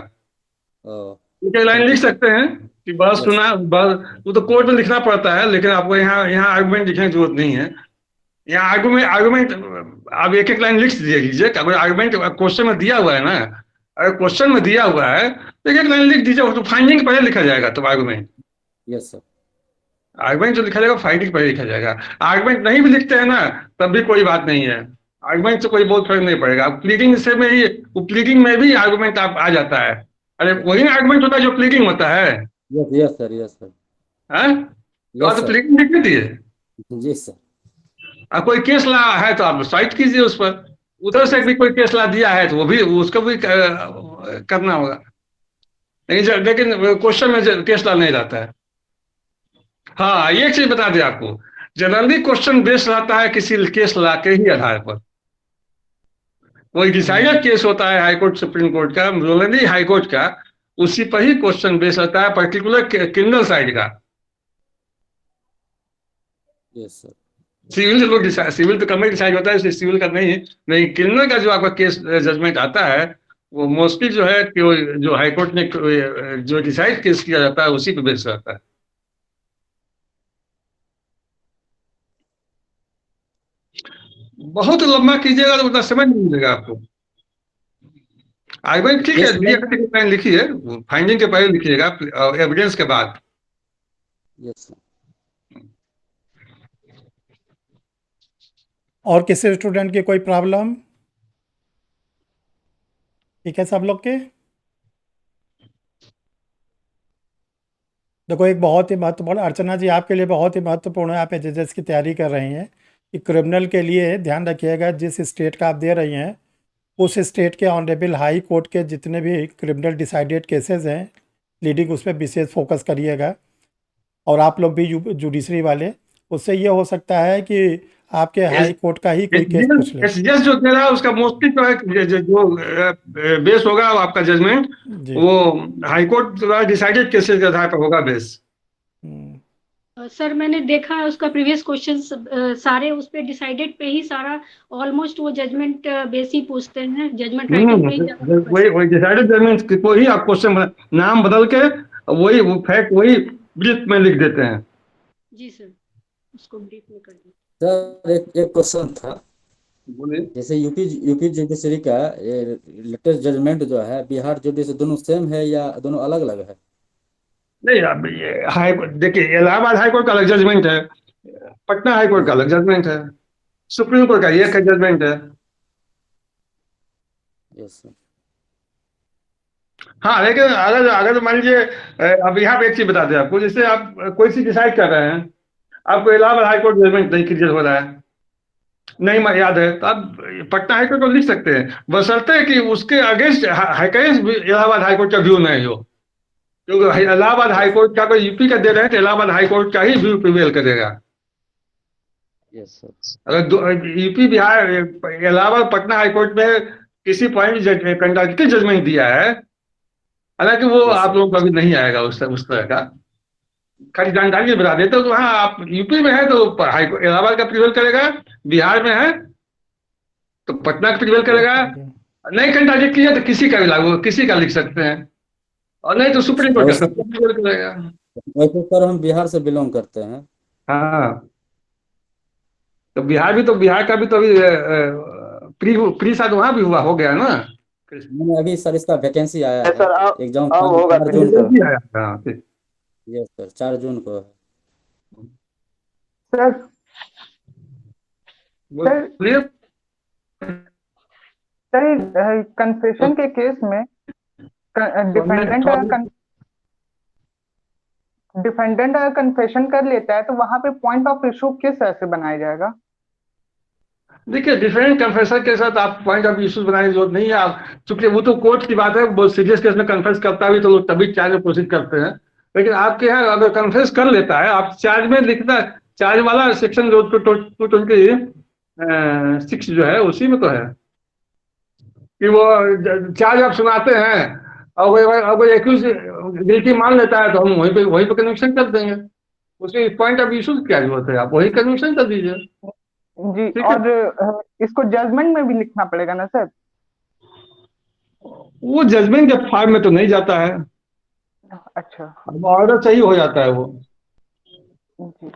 एक लाइन लिख सकते हैं कि बस सुना, बस वो तो कोर्ट में लिखना पड़ता है, लेकिन आपको यहाँ आर्गुमेंट लिखने की जरूरत नहीं है। यहाँ आर्गुमेंट आप एक एक लाइन लिख दीजिए। अगर आर्गुमेंट क्वेश्चन में दिया हुआ है ना, अगर क्वेश्चन में दिया हुआ है तो एक एक लाइन लिख दीजिए, तो फाइंडिंग पहले लिखा जाएगा तब आर्गुमेंट। Yes sir. आर्गुमेंट जो लिखा जाएगा फाइंडिंग पहले लिखा जाएगा। आर्गुमेंट नहीं भी लिखते हैं ना तब भी कोई बात नहीं है, आर्गुमेंट से कोई बहुत फर्क नहीं पड़ेगा। प्लीडिंग से में ही, प्लीडिंग में भी आर्गुमेंट आप आ जाता है। अरे वही आर्गुमेंट होता है जो प्लीडिंग होता है। Yes yes sir, yes sir. तो प्लीडिंग लिख दीजिए। जी सर। कोई केस ला है तो आप साइट कीजिए उस पर, उधर से भी कोई केस ला दिया है तो वो भी उसको भी करना होगा। लेकिन क्वेश्चन में केस ला नहीं रहता है। हाँ, एक चीज बता दें आपको, जनरली क्वेश्चन बेस्ड रहता है किसी केस ला के ही आधार पर। कोई डिसाइडेड केस होता है हाईकोर्ट सुप्रीम कोर्ट का, जनरली हाईकोर्ट का, उसी पर ही क्वेश्चन बेस्ड रहता है, पर्टिकुलर क्रिमिनल साइड का। Yes sir. सिविल से लोग सिविल तो कम ही डिसाइड होता है, सिविल का नहीं क्रिमिनल का जो आपका केस जजमेंट आता है वो मोस्टली जो है कि जो हाईकोर्ट ने जो डिसाइड केस किया जाता है उसी पे बेस्ड रहता है। बहुत लंबा कीजिएगा तो उतना समझ नहीं मिलेगा आपको। आर्गुमेंट ठीक है, दिया लिखिए, फाइंडिंग के पहले लिखिएगा, एविडेंस के बाद। Yes sir. और किसी स्टूडेंट की कोई प्रॉब्लम? ठीक है सब लोग के। देखो एक बहुत ही महत्वपूर्ण, अर्चना जी आपके लिए बहुत ही महत्वपूर्ण है, आप एचएसएस की तैयारी कर रही हैं, कि क्रिमिनल के लिए ध्यान रखिएगा जिस स्टेट का आप दे रही हैं उस स्टेट के ऑनरेबल हाई कोर्ट के जितने भी क्रिमिनल डिसाइडेड केसेस हैं लीडिंग, उस पर विशेष फोकस करिएगा। और आप लोग भी जुडिशरी वाले, उससे ये हो सकता है कि आपके हाई कोर्ट का ही कोई केस पूछ ले। एसजीएस जो दे रहा है उसका मोस्टली जो है जो बेस होगा वो आपका जजमेंट वो हाई कोर्ट द्वारा डिसाइडेड केसेस के आधार पर होगा बेस। सर मैंने देखा है उसका प्रीवियस क्वेश्चंस सारे उस पे डिसाइडेड पे ही सारा ऑलमोस्ट वो जजमेंट बेस ही पूछते हैं, जजमेंट राइटिंग पे ही वही डिसाइडेड जजमेंट को ही आप क्वेश्चन नाम बदल के वही वो फैक्ट वही ब्रीफ में लिख देते हैं। जी सर, उसको ब्रीफ में कर दीजिए। सर एक क्वेश्चन था, बोलिए। जैसे यूपी जुडिशरी का ये लेटेस्ट जजमेंट जो है बिहार जुडिशरी दोनों सेम है या दोनों अलग अलग है? नहीं, अब ये हाई कोर्ट देखिए, इलाहाबाद हाई कोर्ट का अलग जजमेंट है, पटना हाई कोर्ट का अलग जजमेंट है, सुप्रीम कोर्ट का ये जजमेंट है। Yes sir. हाँ, लेकिन अगर अगर मान लीजिए अब यहाँ पे एक चीज बता दें आपको, जैसे आप कोई चीज डिसाइड कर रहे हैं, आपको इलाहाबाद हाई कोर्ट जजमेंट नहीं क्लियर हो रहा है, नहीं याद है, तो आप पटना हाई कोर्ट को लिख सकते हैं, बशर्ते कि उसके अगेंस्ट इलाहाबाद हाई कोर्ट का व्यू नहीं हो, क्योंकि इलाहाबाद हाई कोर्ट का कोई यूपी का दे रहे हैं तो इलाहाबाद हाई कोर्ट का ही व्यू प्रिवेल करेगा। Yes sir. अगर UP Bihar Allahabad Patna high court में किसी पॉइंट कंट्राडिक्टरी जजमेंट दिया है, हालांकि वो Yes, आप sir. लोगों को अभी नहीं आएगा उस तरह का, खाली जानकारी बता देते हो। तो हाँ, आप यूपी में है तो इलाहाबाद का प्रिवेल करेगा, बिहार में है तो पटना का प्रिवेल करेगा, नहीं कंट्राडिक्ट किया तो किसी का भी लागू, किसी का लिख सकते हैं, और नहीं तो सुप्रीम कोर्ट का सबका प्रिवेल करेगा। वैसे सर हम बिहार से बिलोंग करते हैं। हाँ, तो बिहार का भी तो अभी प्री शायद वहाँ भी हुआ हो गया ना। मैंने अभी सर इसका वैकेंसी आया है, सर अब एग्जाम होगा 4 जून को। हाँ, ठीक। यस सर, 4 जून को है। सर बोलिए। सर कन्फेशन के केस में डिफेंडेंट अगर कन्फेशन कर लेता है तो वहां पे पॉइंट ऑफ इशू किस तरह से बनाया जाएगा? देखिए, डिफरेंट कन्फेसर के साथ आप पॉइंट ऑफ इश्यूज बनाने की जरूरत नहीं है। आप चूंकि वो तो कोर्ट की बात है, बहुत सीरियस केस में कन्फेस करता भी तो लोग तभी चार्ज में प्रोसीड करते हैं, लेकिन आपके यहाँ अगर कन्फेस कर लेता है, आप चार्ज में लिखना, चार्ज वाला सेक्शन जो 226 जो है उसी में तो है कि वो चार्ज आप सुनाते हैं और अगर एक्यूज गिल्टी मान लेता है तो हम वहीं पे कन्विक्शन कर देंगे, उसमें पॉइंट ऑफ इश्यूज क्या जरूरत है, आप वही कन्विक्शन कर दीजिए। जी, और इसको जजमेंट में भी लिखना पड़ेगा ना सर? वो जजमेंट के फॉर्म में तो नहीं जाता है, अच्छा अब ऑर्डर सही हो जाता है वो जी।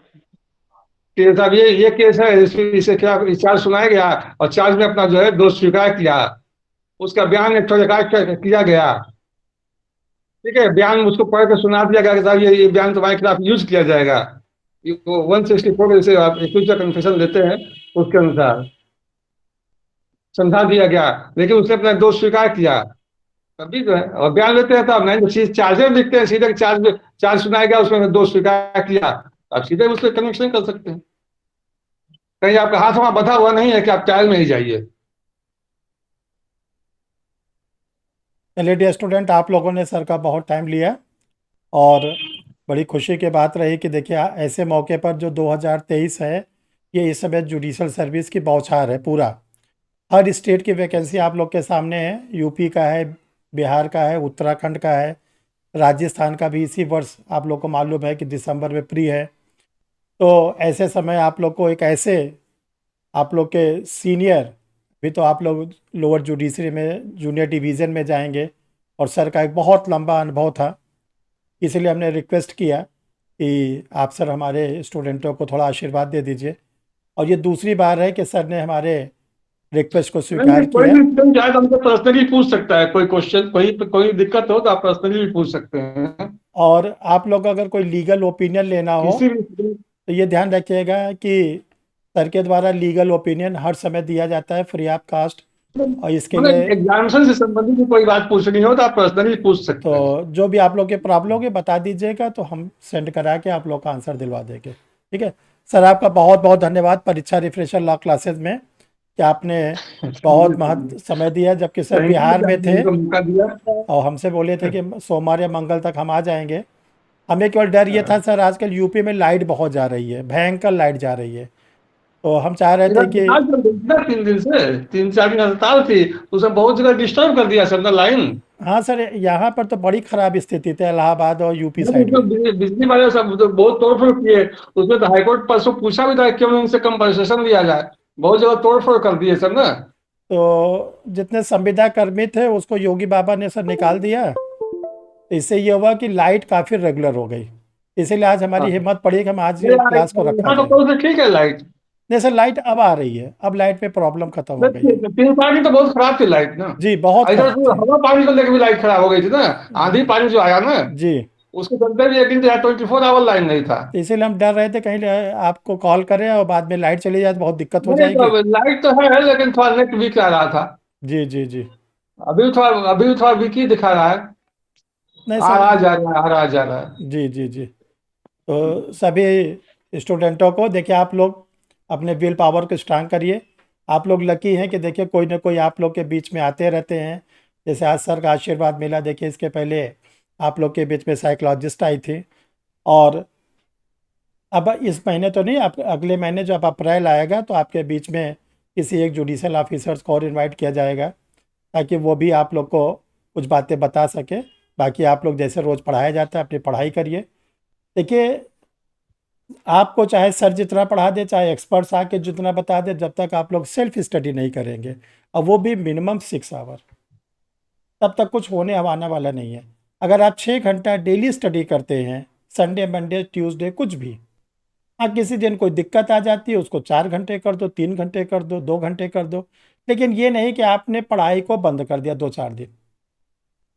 कि साहब ये केस है, इसे क्या चार्ज सुनाया गया और चार्ज में अपना जो है दोष स्वीकार किया, उसका बयान एक रिकॉर्ड किया गया, ठीक है, बयान उसको पढ़ के सुना दिया गया कि साहब ये बयान तुम्हारे खिलाफ यूज किया जाएगा, 164 से आप एक्यूज का कन्फेशन लेते हैं उसके अनुसार समझा दिया गया, लेकिन उसने अपना दोष स्वीकार किया तभी तो है। और बयान लेते हैं तो आप नहीं तो चीज चार्जर लिखते हैं, सीधे चार्ज सुनाया गया उसमें दोष स्वीकार किया, आप सीधे उससे कन्विक्शन कर सकते हैं, कहीं आपका हाथ वहां बंधा हुआ नहीं है कि आप ट्रायल में ही जाइए। चलिए डियर स्टूडेंट, आप लोगों ने सर का बहुत टाइम लिया और बड़ी खुशी की बात रही कि देखिए ऐसे मौके पर जो 2023 है ये इस समय जुडिशल सर्विस की बौछार है। पूरा हर स्टेट की वैकेंसी आप लोग के सामने है, यूपी का है, बिहार का है, उत्तराखंड का है, राजस्थान का भी इसी वर्ष आप लोग को मालूम है कि दिसंबर में प्री है। तो ऐसे समय आप लोग को एक ऐसे आप लोग के सीनियर भी तो आप लोग लोअर जुडिशरी में जूनियर डिवीज़न में जाएंगे और सर का एक बहुत लंबा अनुभव था, इसलिए हमने रिक्वेस्ट किया कि आप सर हमारे स्टूडेंटों को थोड़ा आशीर्वाद दे दीजिए। और ये दूसरी बार है कि सर ने हमारे रिक्वेस्ट को स्वीकार कोई किया। भी चाहे हमको पर्सनली पूछ सकता है, कोई क्वेश्चन कोई दिक्कत हो तो आप पर्सनली भी पूछ सकते हैं। और आप लोग अगर कोई लीगल ओपिनियन लेना हो किसी भी तो ये ध्यान रखिएगा कि सर के द्वारा लीगल ओपिनियन हर समय दिया जाता है फ्री ऑफ कास्ट, और इसके लिए एग्जामिनेशन से संबंधित भी कोई बात पूछनी हो तो आप पर्सनली पूछ सकते हैं। तो जो भी आप लोग के प्रॉब्लम होगी बता दीजिएगा तो हम सेंड करा के आप लोग का आंसर दिलवा देंगे। ठीक है सर, आपका बहुत बहुत धन्यवाद परीक्षा रिफ्रेशर लॉ क्लासेस में कि आपने बहुत महत्व समय दिया, जबकि सर बिहार में थे और हमसे बोले थे कि सोमवार या मंगल तक हम आ जाएंगे। हमें केवल डर ये था सर, आजकल यूपी में लाइट बहुत जा रही है, भयंकर लाइट जा रही है, तो हम चाह रहे थे कि 3 दिन से 3-4 दिन हड़ताल थी, उसमें बहुत जगह डिस्टर्ब कर दिया सर लाइन। हाँ सर, यहाँ पर तो बड़ी खराब स्थिति थी इलाहाबाद और यूपी साइड में। बिजली वाले सब तो बहुत तोड़फोड़ किए, उसमें तो हाईकोर्ट परसों पूछा भी था क्यों इनसे कंपनसेशन लिया जाए, बहुत जगह तोड़फोड़ कर दिए सर ना। तो जितने संविदा कर्मी थे उसको योगी बाबा ने सर निकाल दिया, इससे ये हुआ कि लाइट काफ़ी रेगुलर हो गई। इसीलिए आज हमारी हाँ। हिम्मत पड़ी कि हम आज ये क्लास को रखा यहाँ तो जाए। कल से ठीक है लाइट। नहीं सर, लाइट अब आ रही है, अब लाइट में प्रॉब्लम खत्म हो गई है। 3 साल की तो बहुत खराब थी लाइट ना। जी बहुत ऐसा खराब थी। हवा पानी को लेकर भी लाइट खराब हो गई थी ना, आंधी पानी जो आया ना, जी, उसके चलते भी एक दिन 24 आवर लाइन नहीं था। तो इसीलिए हम डर रहे थे कहीं आपको कॉल करें और बाद में लाइट चली जाए तो बहुत दिक्कत हो नहीं जाएगी। तो लाइट तो है, लेकिन थोड़ा नेट वीक आ रहा था। जी जी जी। अभी भी थोड़ा वीक ही दिखा रहा है। नहीं आ सर। रहा जा रहा है, आ रहा जा रहा है। जी जी जी। तो सभी स्टूडेंटों को देखिए, आप लोग अपने विल पावर को स्ट्रांग करिए। आप लोग लकी हैं कि देखिए कोई ना कोई आप लोग के बीच में आते रहते हैं। जैसे आज सर का आशीर्वाद मिला, देखिए इसके पहले आप लोग के बीच में साइकोलॉजिस्ट आई थी। और अब इस महीने तो नहीं, आप अगले महीने जब अप्रैल आएगा तो आपके बीच में किसी एक जुडिशल ऑफिसर्स को और इन्वाइट किया जाएगा, ताकि वो भी आप लोग को कुछ बातें बता सके। बाकी आप लोग जैसे रोज़ पढ़ाया जाता है अपनी पढ़ाई करिए। देखिए, आपको चाहे सर जितना पढ़ा दे, चाहे एक्सपर्ट्स आके जितना बता दे, जब तक आप लोग सेल्फ स्टडी नहीं करेंगे, और वो भी मिनिमम 6 आवर, तब तक कुछ होने आने वाला नहीं है। अगर आप 6 घंटा डेली स्टडी करते हैं, संडे मंडे ट्यूसडे कुछ भी, हाँ किसी दिन कोई दिक्कत आ जाती है उसको 4 घंटे कर दो, 3 घंटे कर दो, 2 घंटे कर दो, लेकिन ये नहीं कि आपने पढ़ाई को बंद कर दिया 2-4 दिन।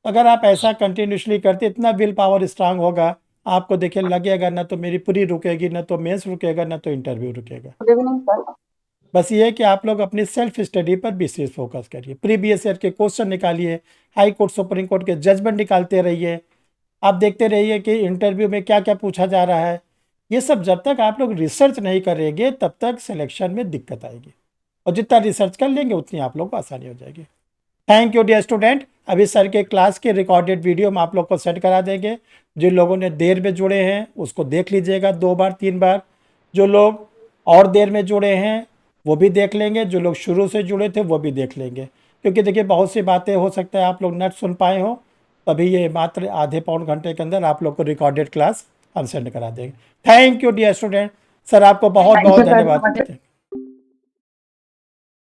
अगर आप ऐसा कंटिन्यूसली करते, इतना विल पावर स्ट्रांग होगा, आपको देखिए लगेगा ना तो मेरी पूरी रुकेगी, ना तो मेंस रुकेगा, ना तो इंटरव्यू रुकेगा। Good evening sir. बस ये है कि आप लोग अपनी सेल्फ स्टडी पर विशेष फोकस करिए, प्रीवियस ईयर के क्वेश्चन निकालिए, हाई कोर्ट सुप्रीम कोर्ट के जजमेंट निकालते रहिए। आप देखते रहिए कि इंटरव्यू में क्या क्या पूछा जा रहा है। ये सब जब तक आप लोग रिसर्च नहीं करेंगे तब तक सिलेक्शन में दिक्कत आएगी, और जितना रिसर्च कर लेंगे उतनी आप लोग को आसानी हो जाएगी। Thank you dear student. अभी सर के क्लास के रिकॉर्डेड वीडियो हम आप लोग को सेंड करा देंगे। जिन लोगों ने देर में जुड़े हैं उसको देख लीजिएगा 2 बार 3 बार। जो लोग और देर में जुड़े हैं वो भी देख लेंगे, जो लोग शुरू से जुड़े थे वो भी देख लेंगे। क्योंकि देखिए बहुत सी बातें हो सकता है आप लोग न सुन पाए हो, तभी ये मात्र आधे पौन घंटे के अंदर आप लोग को रिकॉर्डेड क्लास हम सेंड करा देंगे। Thank you dear student. Sir आपको बहुत थैंक बहुत यू सर। धन्यवाद।